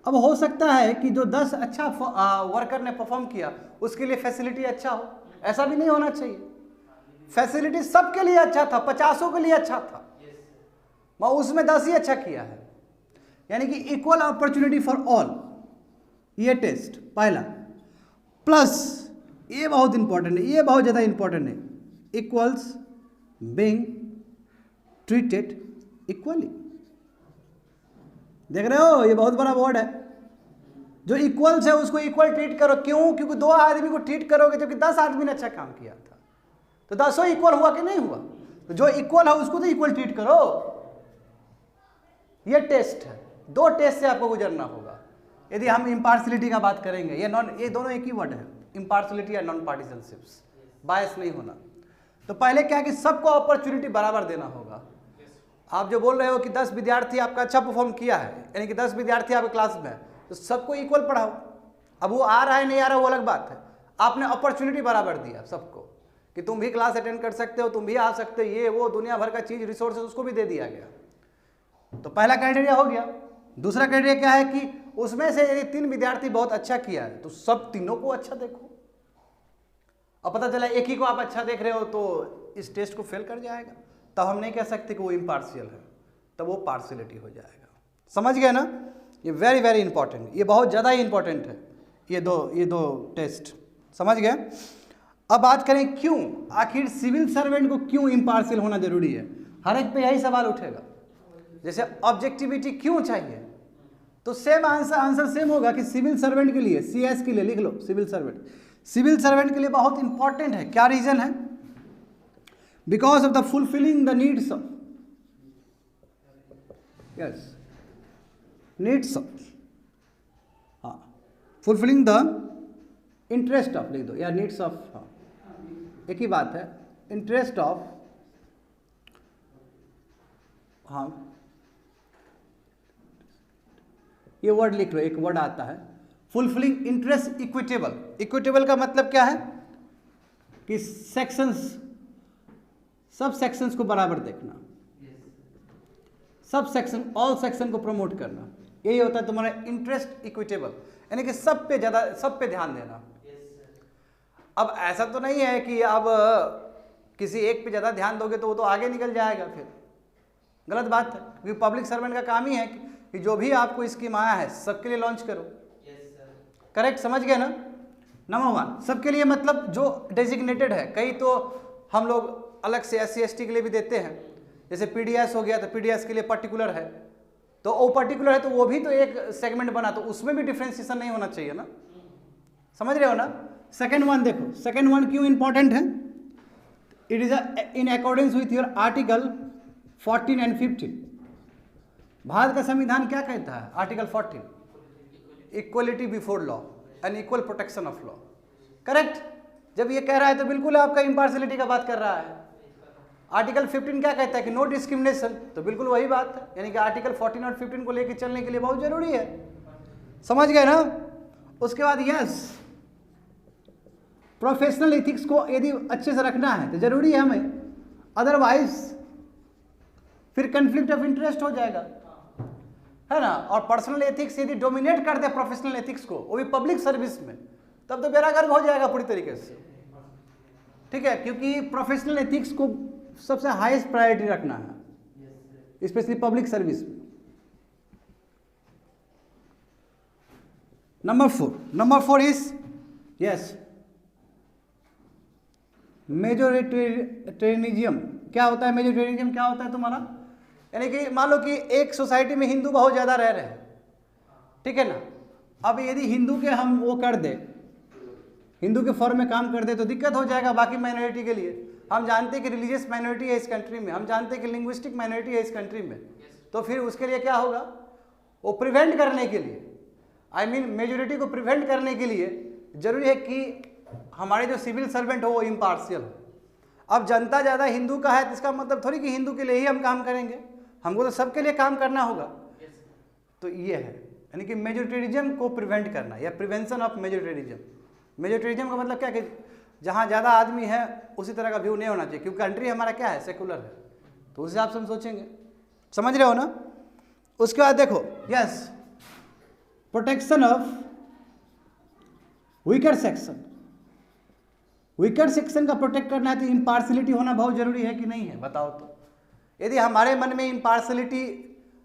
अब हो सकता है कि जो 10 अच्छा वर्कर ने परफॉर्म किया उसके लिए फैसिलिटी अच्छा हो, ऐसा भी नहीं होना चाहिए। फैसिलिटी सबके लिए अच्छा था, 50 के लिए अच्छा था, मैं उसमें 10 ही अच्छा किया है, यानी कि इक्वल अपॉर्चुनिटी फॉर ऑल। ये टेस्ट पहला। प्लस ये बहुत इंपॉर्टेंट है, ये बहुत ज़्यादा इंपॉर्टेंट है, इक्वल्स बीइंग ट्रीटेड इक्वली। देख रहे हो, ये बहुत बड़ा वर्ड है। जो इक्वल्स है उसको इक्वल ट्रीट करो। क्यों? क्योंकि 2 आदमी को ट्रीट करोगे जबकि 10 आदमी ने अच्छा काम किया था, तो 10 इक्वल हुआ कि नहीं हुआ? तो जो इक्वल है उसको तो इक्वल ट्रीट करो। ये टेस्ट है, 2 टेस्ट से आपको गुजरना होगा यदि हम इम्पार्शियलिटी का बात करेंगे। ये दोनों एक ही वर्ड है, इम्पार्शियलिटी या नॉन पार्टिसनशिप्स, बायस नहीं होना। तो पहले क्या है कि सबको अपॉर्चुनिटी बराबर देना होगा, आप जो बोल रहे हो कि 10 विद्यार्थी आपका अच्छा परफॉर्म किया है, यानी कि 10 विद्यार्थी आपके क्लास में है, तो सबको इक्वल पढ़ाओ। अब वो आ रहा है नहीं आ रहा वो अलग बात है, आपने अपॉर्चुनिटी बराबर दिया सबको कि तुम भी क्लास अटेंड कर सकते हो, तुम भी आ सकते हो, ये वो दुनिया भर का चीज़ रिसोर्सेज उसको भी दे दिया गया। तो पहला क्राइटेरिया हो गया। दूसरा क्राइटेरिया क्या है कि उसमें से यदि 3 विद्यार्थी बहुत अच्छा किया है तो सब तीनों को अच्छा देखो। अब पता चला एक ही को आप अच्छा देख रहे हो तो इस टेस्ट को फेल कर जाएगा, तब हम नहीं कह सकते कि वो इम्पार्शियल है, तब वो पार्शियलिटी हो जाएगा। समझ गए ना? ये वेरी वेरी इंपॉर्टेंट, ये बहुत ज़्यादा ही इंपॉर्टेंट है, ये दो टेस्ट। समझ गए? अब बात करें क्यों, आखिर सिविल सर्वेंट को क्यों इम्पार्शियल होना जरूरी है। हर एक पे यही सवाल उठेगा, जैसे ऑब्जेक्टिविटी क्यों चाहिए, तो सेम आंसर सेम होगा कि सिविल सर्वेंट के लिए, CS के लिए लिख लो सिविल सर्वेंट के लिए बहुत इंपॉर्टेंट है। क्या रीजन है? Because of the fulfilling the needs of, yes needs of, हाँ फुलफिलिंग द इंटरेस्ट ऑफ लिख दो, या नीड्स ऑफ, हाँ एक ही बात है, इंटरेस्ट ऑफ, हाँ ये वर्ड लिख लो, एक वर्ड आता है फुलफिलिंग इंटरेस्ट इक्विटेबल। इक्विटेबल का मतलब क्या है कि सेक्शंस, सब सेक्शंस को बराबर देखना, सब सेक्शन, ऑल सेक्शन को प्रमोट करना, यही होता है तुम्हारा इंटरेस्ट इक्विटेबल, यानी कि सब पे ध्यान देना। अब ऐसा तो नहीं है कि अब किसी एक पे ज़्यादा ध्यान दोगे तो वो तो आगे निकल जाएगा, फिर गलत बात है, क्योंकि पब्लिक सर्वेंट का काम ही है कि जो भी आपको स्कीम आया है सबके लिए लॉन्च करो। करेक्ट, समझ गए ना? नंबर 1 सबके लिए मतलब जो डेजिग्नेटेड है, कई तो हम लोग अलग से SC/ST के लिए भी देते हैं, जैसे PDS हो गया तो PDS के लिए पर्टिकुलर है, तो वो पर्टिकुलर है तो वो भी तो एक सेगमेंट बना, तो उसमें भी डिफ्रेंशिएशन नहीं होना चाहिए ना। समझ रहे हो ना? सेकेंड वन देखो, सेकेंड वन क्यों इंपॉर्टेंट है? It is in accordance with your article 14 and 15। Bharat का संविधान क्या कहता है? Article 14, equality before law and equal protection of law. Correct, जब ये कह रहा है तो बिल्कुल आपका इम्पार्शियलिटी का बात कर रहा है। आर्टिकल 15 क्या कहता है कि नो डिस्क्रिमिनेशन, तो बिल्कुल वही बात है, यानी कि आर्टिकल 14 और 15 को लेकर चलने के लिए बहुत जरूरी है। समझ गए ना? उसके बाद यस, प्रोफेशनल एथिक्स को यदि अच्छे से रखना है तो जरूरी है हमें, अदरवाइज फिर कन्फ्लिक्ट ऑफ इंटरेस्ट हो जाएगा, है ना। और पर्सनल एथिक्स यदि डोमिनेट कर दे प्रोफेशनल एथिक्स को, वो भी पब्लिक सर्विस में, तब तो बेड़ा गर्क हो जाएगा पूरी तरीके से। ठीक है, क्योंकि प्रोफेशनल एथिक्स को सबसे हाईएस्ट प्रायोरिटी रखना है, स्पेशली पब्लिक सर्विस में। Number 4 is yes majoritarianism. क्या होता है मेजोरिटेरियनिज्म? क्या होता है तुम्हारा? यानी कि मान लो कि एक सोसाइटी में हिंदू बहुत ज़्यादा रह रहे हैं, ठीक है ना। अब यदि हिंदू के हम वो कर दे, हिंदू के फॉर्म में काम कर दे तो दिक्कत हो जाएगा बाकी माइनॉरिटी के लिए। हम जानते हैं कि रिलीजियस माइनॉरिटी है इस कंट्री में, हम जानते हैं कि लिंग्विस्टिक माइनॉरिटी है इस कंट्री में, तो फिर उसके लिए क्या होगा? वो प्रिवेंट करने के लिए, आई मीन मेजोरिटी को प्रिवेंट करने के लिए जरूरी है कि हमारे जो सिविल सर्वेंट हो वो इम्पार्शियल हो। अब जनता ज़्यादा हिंदू का है तो इसका मतलब थोड़ी कि हिंदू के लिए ही हम काम करेंगे, हमको तो सबके लिए काम करना होगा। तो ये है, यानी कि मेजोरिटेरिज्म को प्रिवेंट करना या प्रिवेंशन ऑफ मेजोरिटेरिज्म। मेजोरिटेरिज्म का मतलब क्या कि जहाँ ज़्यादा आदमी है उसी तरह का व्यू नहीं होना चाहिए, क्योंकि कंट्री हमारा क्या है? सेकुलर है, तो उस हिसाब से हम सोचेंगे। समझ रहे हो ना? उसके बाद देखो yes protection of weaker section. Weaker section का प्रोटेक्ट करना है तो इम्पार्शियलिटी होना बहुत जरूरी है कि नहीं है? बताओ तो। यदि हमारे मन में इम्पार्शियलिटी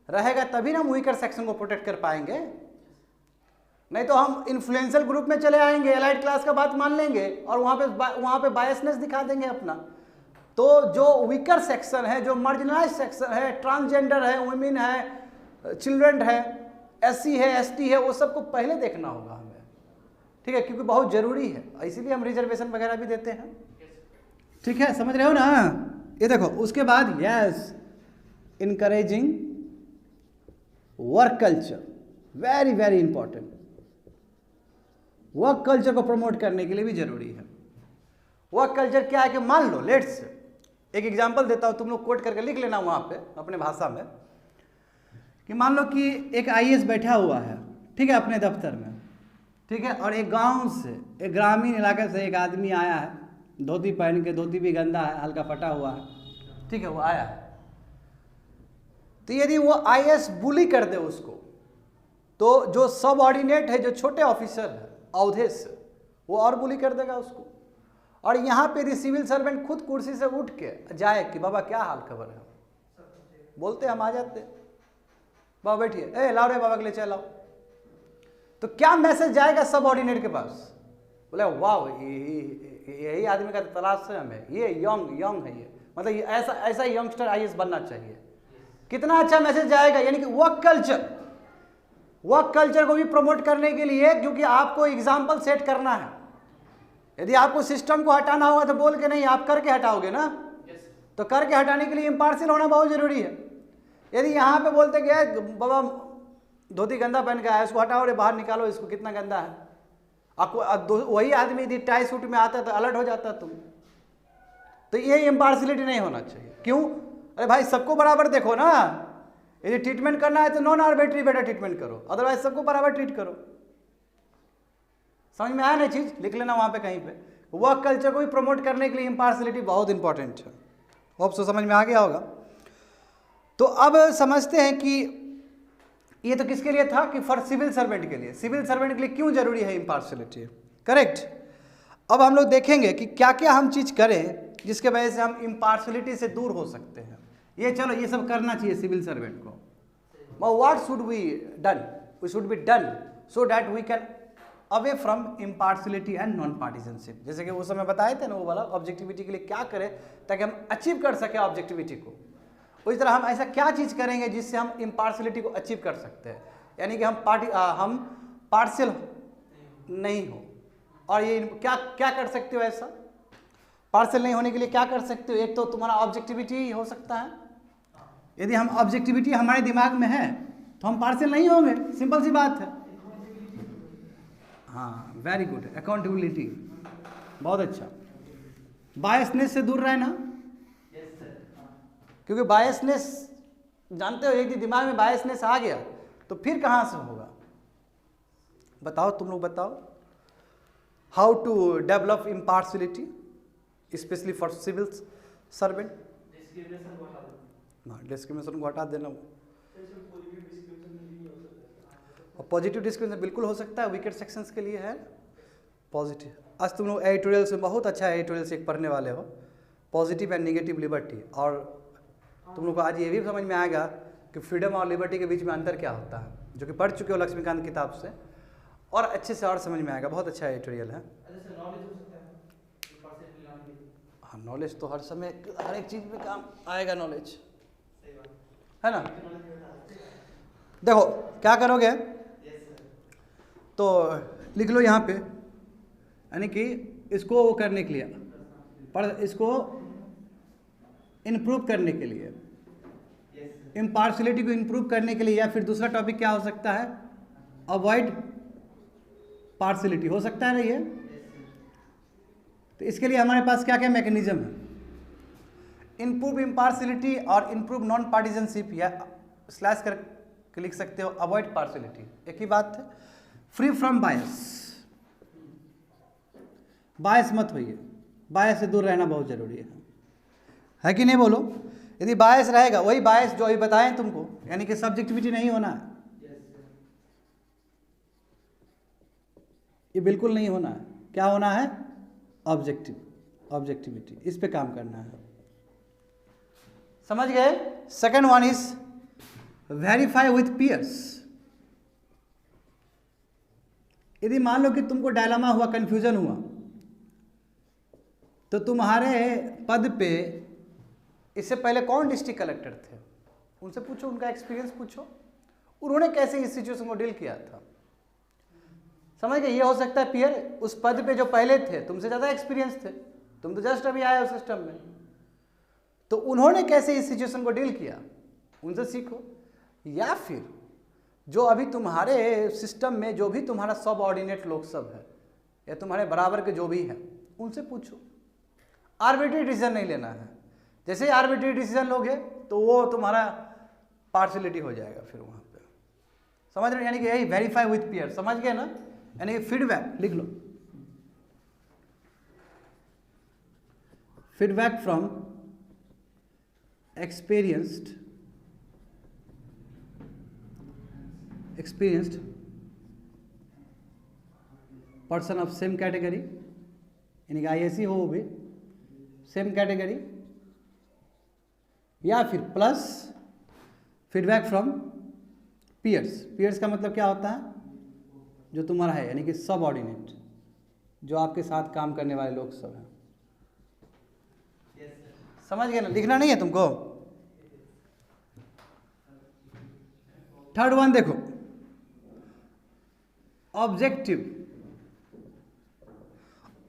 रहेगा तभी ना हम वीकर सेक्शन को प्रोटेक्ट कर पाएंगे, नहीं तो हम इन्फ्लुएंशियल ग्रुप में चले आएंगे, एलाइड क्लास का बात मान लेंगे और वहाँ पे बायसनेस दिखा देंगे अपना। तो जो वीकर सेक्शन है, जो मार्जिनलाइज सेक्शन है, ट्रांसजेंडर है, वुमेन है, चिल्ड्रन है, SC है, ST है, वो सबको पहले देखना होगा हमें, ठीक है, क्योंकि बहुत जरूरी है, इसीलिए हम रिजर्वेशन वगैरह भी देते हैं। ठीक है, समझ रहे हो ना? ये देखो उसके बाद yes encouraging work culture, very very important. Work culture को प्रमोट करने के लिए भी जरूरी है। वर्क कल्चर क्या है कि मान लो लेट्स एक एग्जाम्पल देता हूँ, तुम लोग कोट करके लिख लेना वहाँ पे अपने भाषा में, कि मान लो कि एक IAS बैठा हुआ है, ठीक है, अपने दफ्तर में, ठीक है, और एक गांव से, एक ग्रामीण इलाके से एक आदमी आया है, धोती पहन के, धोती भी गंदा है, हल्का फटा हुआ है, ठीक है, वो आया है। तो यदि वो IAS बुली कर दे उसको, तो जो सबऑर्डिनेट है, जो छोटे ऑफिसर है औहदे से, वो और बुली कर देगा उसको। और यहाँ पे यदि सिविल सर्वेंट खुद कुर्सी से उठ के जाए कि बाबा क्या हाल खबर है, बोलते हम आ जाते, बाबा बैठिए, ए लाओ रे बाबा के लिए चाय लाओ, तो क्या मैसेज जाएगा सबऑर्डिनेट के पास? बोले वाह, यही आदमी का तलाश है हमें, ये यंग है, ये मतलब ये ऐसा यंगस्टर IAS बनना चाहिए। कितना अच्छा मैसेज जाएगा। यानी कि वर्क कल्चर को भी प्रमोट करने के लिए, क्योंकि आपको एग्जाम्पल सेट करना है। यदि आपको सिस्टम को हटाना होगा तो बोल के नहीं, आप करके हटाओगे ना, तो करके हटाने के लिए इम्पार्शियल होना बहुत जरूरी है। यदि यहाँ पे बोलते कि बाबा धोती गंदा पहन के आया, इसको हटाओ रे, बाहर निकालो इसको, कितना गंदा है, आपको वही आदमी यदि टाई सूट में आता तो अलर्ट हो जाता तुम। तो ये इम्पार्शियलिटी नहीं होना चाहिए। क्यों? अरे भाई सबको बराबर देखो ना, यदि ट्रीटमेंट करना है तो नॉन आर्बिट्री बेटर ट्रीटमेंट करो, अदरवाइज सबको बराबर ट्रीट करो। समझ में आया ना चीज? लिख लेना वहां पे कहीं पे। वर्क कल्चर को भी प्रमोट करने के लिए इम्पार्शियलिटी बहुत इंपॉर्टेंट है। होप सो समझ में आ गया होगा। तो अब समझते हैं कि ये तो किसके लिए था, कि फॉर सिविल सर्वेंट के लिए। सिविल सर्वेंट के लिए क्यों जरूरी है इम्पार्शियलिटी, करेक्ट। अब हम लोग देखेंगे कि क्या क्या हम चीज करें जिसके वजह से हम इम्पार्शियलिटी से दूर हो सकते हैं। ये चलो ये सब करना चाहिए सिविल सर्वेंट को। What should we done? We should be done so that we can away from impartiality and non partisanship. जैसे कि उस समय बताए थे ना वो वाला, ऑब्जेक्टिविटी के लिए क्या करें ताकि हम अचीव कर सके ऑब्जेक्टिविटी को। उसी तरह हम ऐसा क्या चीज़ करेंगे जिससे हम इम्पार्शियलिटी को अचीव कर सकते हैं, यानी कि हम पार्शियल नहीं हो। और ये क्या क्या कर सकते हो ऐसा पार्शियल नहीं होने के लिए? क्या कर सकते हो? एक तो तुम्हारा ऑब्जेक्टिविटी हो सकता है। यदि हम ऑब्जेक्टिविटी हमारे दिमाग में है तो हम पार्शियल नहीं होंगे, सिंपल सी बात है। हाँ, वेरी गुड। अकाउंटेबिलिटी, बहुत अच्छा। बायसनेस से दूर रहना, क्योंकि बायसनेस जानते हो, यदि दिमाग में बायसनेस आ गया तो फिर कहाँ से होगा? बताओ, तुम लोग बताओ। How to develop impartiality specially for civil servant? Discrimination को हटा देना। और पॉजिटिव डिस्क्रिमिनेशन बिल्कुल हो सकता है, वीकेड सेक्शंस के लिए है पॉजिटिव। आज तुम लोग एडिटोरियल से, बहुत अच्छा एडिटोरियल से एक पढ़ने वाले हो, पॉजिटिव एंड नेगेटिव लिबर्टी। और तुम लोग को आज ये भी समझ में आएगा कि फ्रीडम और लिबर्टी के बीच में अंतर क्या होता है, जो कि पढ़ चुके हो लक्ष्मीकांत किताब से, और अच्छे से और समझ में आएगा। बहुत अच्छा एडिटोरियल है। हाँ, नॉलेज तो हर समय हर एक चीज़ में काम आएगा, नॉलेज है ना। देखो क्या करोगे, तो लिख लो यहाँ पे, यानी कि इसको वो करने के लिए, पर इसको इम्प्रूव करने के लिए, इम्पार्शियलिटी को इम्प्रूव करने के लिए, या फिर दूसरा टॉपिक क्या हो सकता है, अवॉइड पार्शियलिटी हो सकता है ना ये। तो इसके लिए हमारे पास क्या क्या मैकेनिज्म है? इम्प्रूव इम्पार्शियलिटी और इम्प्रूव नॉन पार्टिजनशिप, या स्लैश करके लिख सकते हो अवॉइड पार्शियलिटी, एक ही बात है। फ्री फ्रॉम बायस, बायस मत होइए, बायस से दूर रहना बहुत जरूरी है कि नहीं बोलो? यदि बायस रहेगा, वही बायस जो अभी बताएं तुमको, यानी कि सब्जेक्टिविटी नहीं होना है, ये बिल्कुल नहीं होना है। क्या होना है? ऑब्जेक्टिविटी। इस पे काम करना है, समझ गए? Second one is verify with peers. यदि मान लो कि तुमको डायलामा हुआ, कंफ्यूजन हुआ, तो तुम्हारे पद पे इससे पहले कौन डिस्ट्रिक्ट कलेक्टर थे, उनसे पूछो, उनका एक्सपीरियंस पूछो, उन्होंने कैसे इस सिचुएशन को डील किया था। समझ गए? ये हो सकता है पीयर, उस पद पे जो पहले थे, तुमसे ज़्यादा एक्सपीरियंस थे, तुम तो जस्ट अभी आए हो सिस्टम में, तो उन्होंने कैसे इस सिचुएशन को डील किया, उनसे सीखो। या फिर जो अभी तुम्हारे सिस्टम में जो भी तुम्हारा सब ऑर्डिनेट लोग सब है, या तुम्हारे बराबर के जो भी हैं, उनसे पूछो। आर्बिट्री डिसीजन नहीं लेना है। जैसे आर्बिट्री डिसीजन लोगे तो वो तुम्हारा पार्शलिटी हो जाएगा फिर वहाँ पे, समझ रहे हो? यानी कि यही वेरीफाई विथ पीयर, समझ गए ना? यानी कि फीडबैक लिख लो, feedback from experienced person of same category, यानी कि IAC हो वो भी सेम कैटेगरी, या फिर plus feedback from peers. Peers का मतलब क्या होता है? जो तुम्हारा है, यानी कि सबऑर्डिनेट, जो आपके साथ काम करने वाले लोग सब हैं। समझ गए ना? लिखना नहीं है तुमको। थर्ड वन देखो,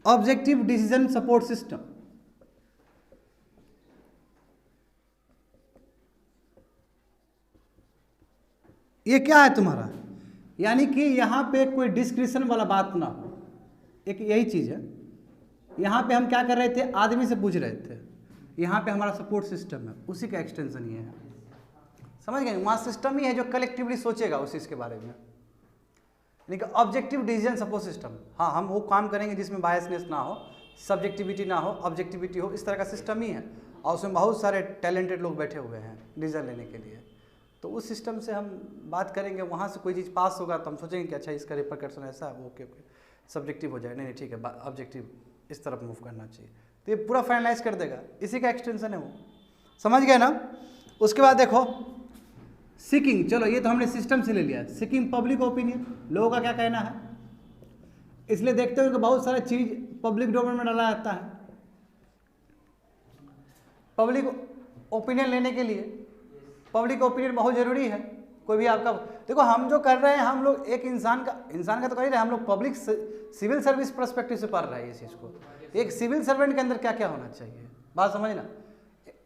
ऑब्जेक्टिव डिसीजन सपोर्ट सिस्टम। ये क्या है तुम्हारा? यानी कि यहां पे कोई डिस्क्रिप्शन वाला बात ना हो, एक यही चीज है। यहां पे हम क्या कर रहे थे? आदमी से पूछ रहे थे। यहाँ पे हमारा सपोर्ट सिस्टम है, उसी का एक्सटेंशन ये है। समझ गए? वहाँ सिस्टम ही है जो कलेक्टिवली सोचेगा उस चीज़ के बारे में, यानी कि ऑब्जेक्टिव डिसीजन सपोर्ट सिस्टम। हाँ, हम वो काम करेंगे जिसमें बायसनेस ना हो, सब्जेक्टिविटी ना हो, ऑब्जेक्टिविटी हो, इस तरह का सिस्टम ही है। और उसमें बहुत सारे टैलेंटेड लोग बैठे हुए हैं डिसीजन लेने के लिए। तो उस सिस्टम से हम बात करेंगे, वहाँ से कोई चीज़ पास होगा तो हम सोचेंगे कि अच्छा इसका रिपरकशन ऐसा है, ओके ओके सब्जेक्टिव हो जाए, नहीं ठीक है ऑब्जेक्टिव इस तरफ मूव करना चाहिए, तो ये पूरा फाइनलाइज कर देगा, इसी का एक्सटेंशन है वो। समझ गए ना? उसके बाद देखो सीकिंग, चलो ये तो हमने सिस्टम से ले लिया। सीकिंग पब्लिक ओपिनियन, लोगों का क्या कहना है, इसलिए देखते हो कि बहुत सारे चीज पब्लिक डोमेन में डाला जाता है। पब्लिक ओपिनियन लेने के लिए पब्लिक ओपिनियन बहुत जरूरी है। कोई भी आपका देखो, हम जो कर रहे हैं, हम लोग एक इंसान का तो कर ही रहे हैं, हम लोग पब्लिक सिविल सर्विस पर्सपेक्टिव से पढ़ रहे हैं इस चीज़ को। एक सिविल सर्वेंट के अंदर क्या क्या होना चाहिए, बात समझना।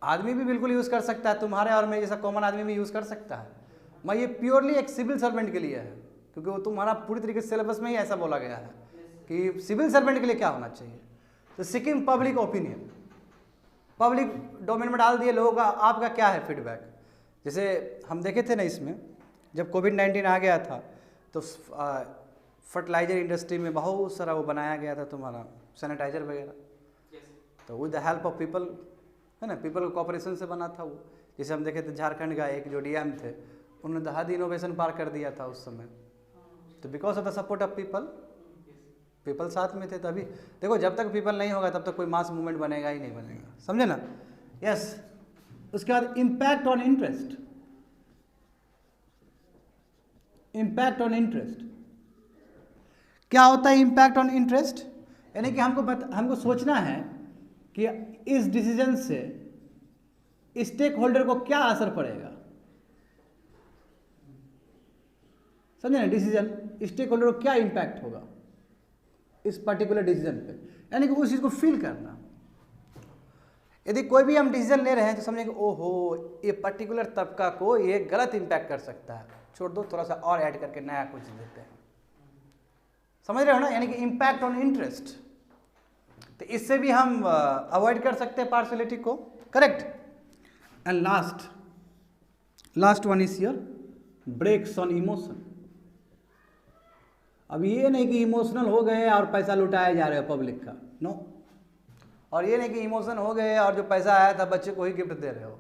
आदमी भी बिल्कुल यूज़ कर सकता है, तुम्हारे और मैं जैसा कॉमन आदमी भी यूज़ कर सकता है। मैं ये प्योरली एक सिविल सर्वेंट के लिए है, क्योंकि वो तुम्हारा पूरी तरीके से सिलेबस में ही ऐसा बोला गया है कि सिविल सर्वेंट के लिए क्या होना चाहिए। तो seeking public opinion, public domain में डाल दिए लोगों का, आपका क्या है फीडबैक। जैसे हम देखे थे ना, इसमें जब कोविड-19 आ गया था तो फर्टिलाइजर इंडस्ट्री में बहुत सारा वो बनाया गया था तुम्हारा सैनिटाइजर वगैरह, तो with the help of people, है ना, पीपल कोऑपरेशन से बना था वो। जैसे हम देखे थे झारखंड का एक जो डीएम थे, उन्होंने हद इनोवेशन पार कर दिया था उस समय, तो because of the support of people साथ में थे। तभी देखो, जब तक पीपल नहीं होगा तब तक कोई मास मूवमेंट बनेगा ही नहीं बनेगा, समझे ना? यस। उसके बाद impact on interest, impact on interest क्या होता है? इम्पैक्ट ऑन इंटरेस्ट यानी कि हमको सोचना है कि इस डिसीजन से स्टेक होल्डर को क्या असर पड़ेगा, समझे ना? डिसीजन स्टेक होल्डर को क्या इम्पैक्ट होगा इस पर्टिकुलर डिसीजन पे, यानी कि उस चीज़ को फील करना। यदि कोई भी हम डिसीजन ले रहे हैं तो समझेंगे ओहो ये पर्टिकुलर तबका को ये गलत इम्पैक्ट कर सकता है, छोड़ दो, थोड़ा सा और ऐड करके नया कुछ देते हैं। समझ रहे हो ना? यानी कि इम्पैक्ट ऑन इंटरेस्ट, तो इससे भी हम अवॉइड कर सकते हैं पार्शलिटी को, correct. And last one is your breaks on emotion. अब ये नहीं कि इमोशनल हो गए और पैसा लुटाया जा रहा है पब्लिक का, नो। और ये नहीं कि इमोशन हो गए और जो पैसा आया था बच्चे को ही गिफ्ट दे रहे हो।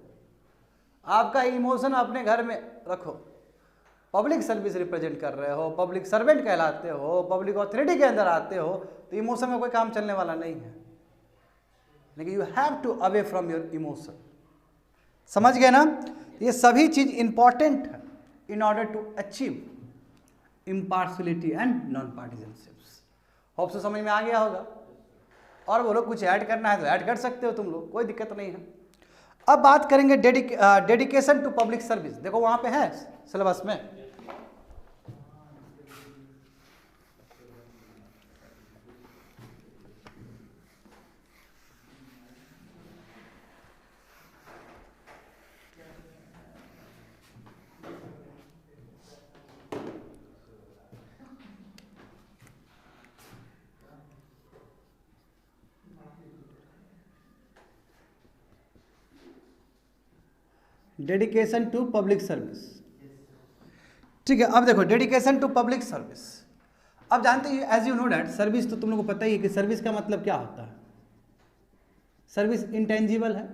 आपका इमोशन अपने घर में रखो, पब्लिक सर्विस रिप्रेजेंट कर रहे हो, पब्लिक सर्वेंट कहलाते हो, पब्लिक अथॉरिटी के अंदर आते हो, तो इमोशन में कोई काम चलने वाला नहीं है। लेकिन you have to away from your emotion, समझ गए ना? ये सभी चीज इंपॉर्टेंट है in order to achieve impartiality and non partisanships. Hope से समझ में आ गया होगा। और बोलो कुछ ऐड करना है तो ऐड कर सकते हो तुम लोग, कोई दिक्कत नहीं है। अब बात करेंगे डेडिकेशन टू पब्लिक सर्विस। देखो वहां पे है सिलेबस में, डेडिकेशन टू पब्लिक सर्विस। ठीक है, अब देखो डेडिकेशन टू पब्लिक सर्विस। अब जानते हैं as you know that service, तो तुम लोगों को पता ही है कि सर्विस का मतलब क्या होता है। सर्विस इंटेंजिबल है,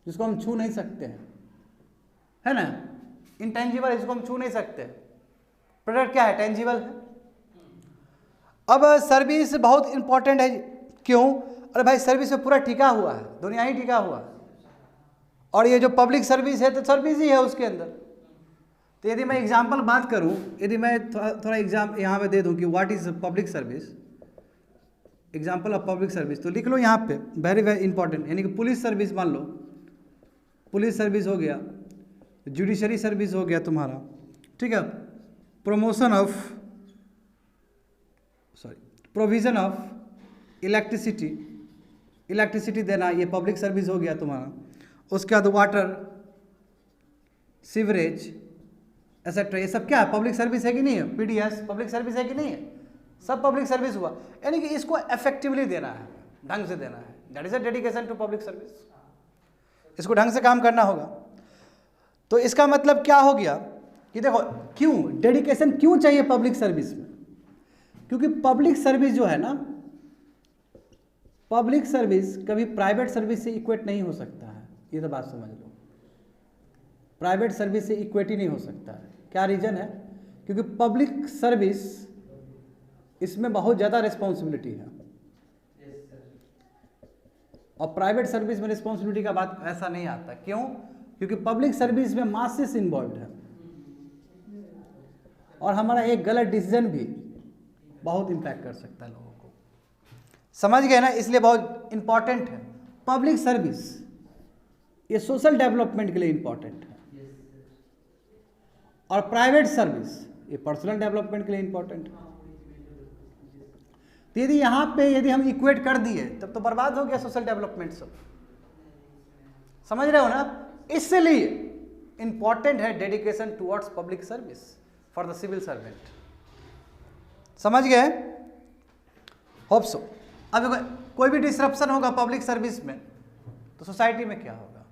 जिसको हम छू नहीं सकते हैं, है ना। इंटेंजिबल है, जिसको हम छू नहीं सकते। प्रोडक्ट क्या है? टेंजिबल है। अब सर्विस बहुत इंपॉर्टेंट है। क्यों? अरे भाई सर्विस में पूरा टिका हुआ है, दुनिया ही टिका हुआ है। और ये जो पब्लिक सर्विस है तो सर्विस ही है उसके अंदर। तो यदि मैं एग्जाम्पल बात करूं, यदि मैं थोड़ा एग्जाम यहाँ पे दे दूं कि what is public service, example of public service, तो लिख लो यहाँ पे वेरी वेरी इंपॉर्टेंट। यानी कि पुलिस सर्विस मान लो, पुलिस सर्विस हो गया, जुडिशरी सर्विस हो गया तुम्हारा, ठीक है। प्रोविज़न ऑफ इलेक्ट्रिसिटी देना, ये पब्लिक सर्विस हो गया तुम्हारा। उसके बाद वाटर, सीवरेज एक्सेट्रा, ये सब क्या है? पब्लिक सर्विस है कि नहीं है? पीडीएस पब्लिक सर्विस है कि नहीं है? सब पब्लिक सर्विस हुआ। यानी कि इसको इफेक्टिवली देना है, ढंग से देना है। That is a dedication to public service. इसको ढंग से काम करना होगा। तो इसका मतलब क्या हो गया कि देखो क्यों डेडिकेशन क्यों चाहिए पब्लिक सर्विस में? क्योंकि पब्लिक सर्विस जो है ना, पब्लिक सर्विस कभी प्राइवेट सर्विस से इक्वेट नहीं हो सकता है। ये तो बात समझ लो, प्राइवेट सर्विस से इक्वेट ही नहीं हो सकता है। क्या रीजन है? क्योंकि पब्लिक सर्विस इसमें बहुत ज़्यादा रिस्पॉन्सिबिलिटी है, और प्राइवेट सर्विस में रिस्पॉन्सिबिलिटी का बात ऐसा नहीं आता। क्यों? क्योंकि पब्लिक सर्विस में मासेस इन्वॉल्व है, और हमारा एक गलत डिसीजन भी बहुत इम्पैक्ट कर सकता है लोगों को। समझ गए ना? इसलिए बहुत इंपॉर्टेंट है पब्लिक सर्विस। ये सोशल डेवलपमेंट के लिए इंपॉर्टेंट है, और प्राइवेट सर्विस ये पर्सनल डेवलपमेंट के लिए इंपॉर्टेंट है। तो यदि यहाँ पे यदि हम इक्वेट कर दिए तब तो बर्बाद हो गया सोशल डेवलपमेंट सब। समझ रहे हो ना? इसलिए इंपॉर्टेंट है dedication towards public service for the civil servant. समझ गए? Hope so. अब देखो कोई भी डिसरप्शन होगा पब्लिक सर्विस में तो सोसाइटी में क्या होगा?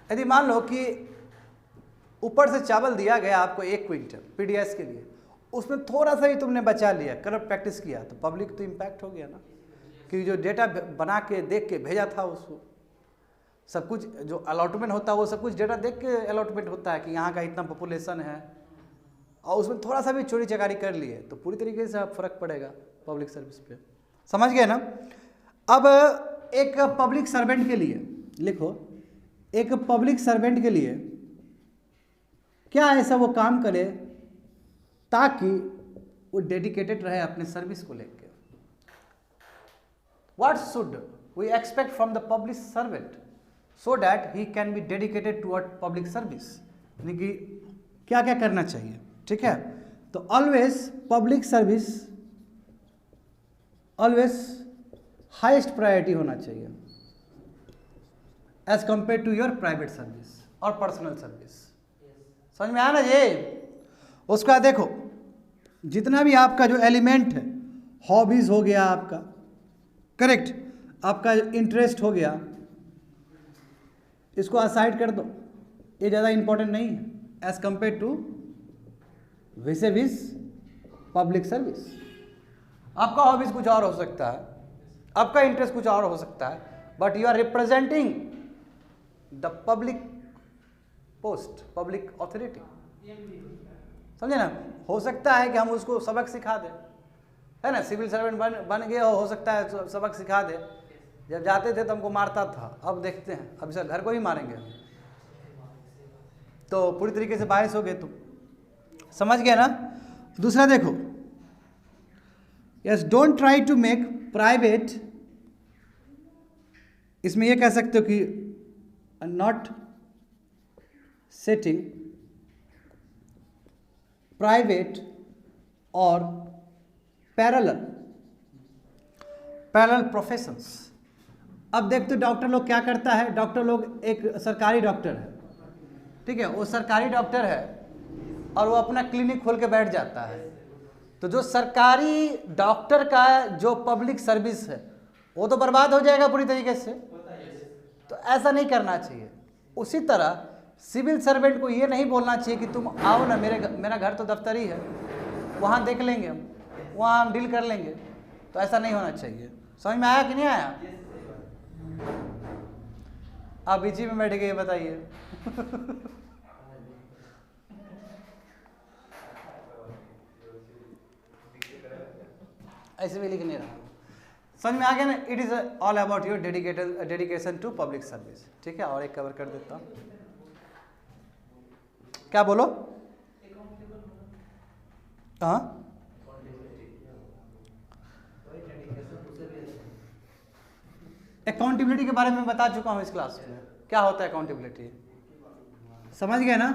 यदि मान लो कि ऊपर से चावल दिया गया आपको 1 क्विंटल पीडीएस के लिए, उसमें थोड़ा सा ही तुमने बचा लिया, करप्ट प्रैक्टिस किया, तो पब्लिक तो इम्पैक्ट हो गया ना। कि जो डेटा बना के देख के भेजा था उसको, सब कुछ जो अलॉटमेंट होता है वो सब कुछ डेटा देख के अलॉटमेंट होता है कि यहाँ का इतना पॉपुलेशन है, और उसमें थोड़ा सा भी चोरी चकारी कर लिए तो पूरी तरीके से फर्क पड़ेगा पब्लिक सर्विस पे। समझ गए ना? अब एक पब्लिक सर्वेंट के लिए लिखो, एक पब्लिक सर्वेंट के लिए क्या ऐसा वो काम करे ताकि वो डेडिकेटेड रहे अपने सर्विस को लेकर। What should we expect from the public servant so that he can be dedicated toward public service? यानी कि क्या क्या करना चाहिए? ठीक है, तो always public service always highest priority होना चाहिए as compare to your private service और पर्सनल सर्विस। समझ में आया ना ये? उसका देखो जितना भी आपका जो एलिमेंट है, हॉबीज हो गया आपका, करेक्ट, आपका इंटरेस्ट हो गया, इसको असाइड कर दो, ये ज़्यादा इंपॉर्टेंट नहीं है एज कंपेयर टू विस पब्लिक सर्विस। आपका हॉबीज कुछ और हो सकता है, आपका इंटरेस्ट कुछ और हो सकता है, but you are representing the public post, public authority. समझे ना? हो सकता है कि हम उसको सबक सिखा दें, है ना, सिविल सर्वेंट बन गए, हो सकता है सबक सिखा दे। जब जाते थे तो हमको मारता था, अब देखते हैं अब सर घर को ही मारेंगे, तो पूरी तरीके से बायस हो गए तुम। समझ गए ना? दूसरा देखो, yes, don't try to make private, इसमें ये कह सकते हो कि नॉट सेटिंग प्राइवेट और पैरेलल प्रोफेशंस। अब देखते हो डॉक्टर लोग क्या करता है, डॉक्टर लोग एक सरकारी डॉक्टर है, ठीक है, वो सरकारी डॉक्टर है और वो अपना क्लिनिक खोल के बैठ जाता है, तो जो सरकारी डॉक्टर का जो पब्लिक सर्विस है वो तो बर्बाद हो जाएगा पूरी तरीके से, तो ऐसा नहीं करना चाहिए। उसी तरह सिविल सर्वेंट को ये नहीं बोलना चाहिए कि तुम आओ ना, मेरा घर तो दफ्तर ही है, वहाँ देख लेंगे हम, वहाँ हम डील कर लेंगे। तो ऐसा नहीं होना चाहिए। समझ में आया कि नहीं आया? आप बीच में बैठ के ये बताइए। ऐसे भी लिख नहीं रहा। समझ में आ गया ना? It is all about your dedication to public service. ठीक है, और एक कवर कर देता हूँ। क्या बोलो? हाँ, अकाउंटेबिलिटी के बारे में बता चुका हूँ इस क्लास में। क्या होता है अकाउंटेबिलिटी, समझ गए ना?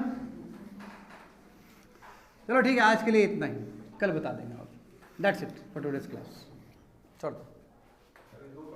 चलो ठीक है, आज के लिए इतना ही, कल बता देंगे और that's it for today's class. छोड़ दो।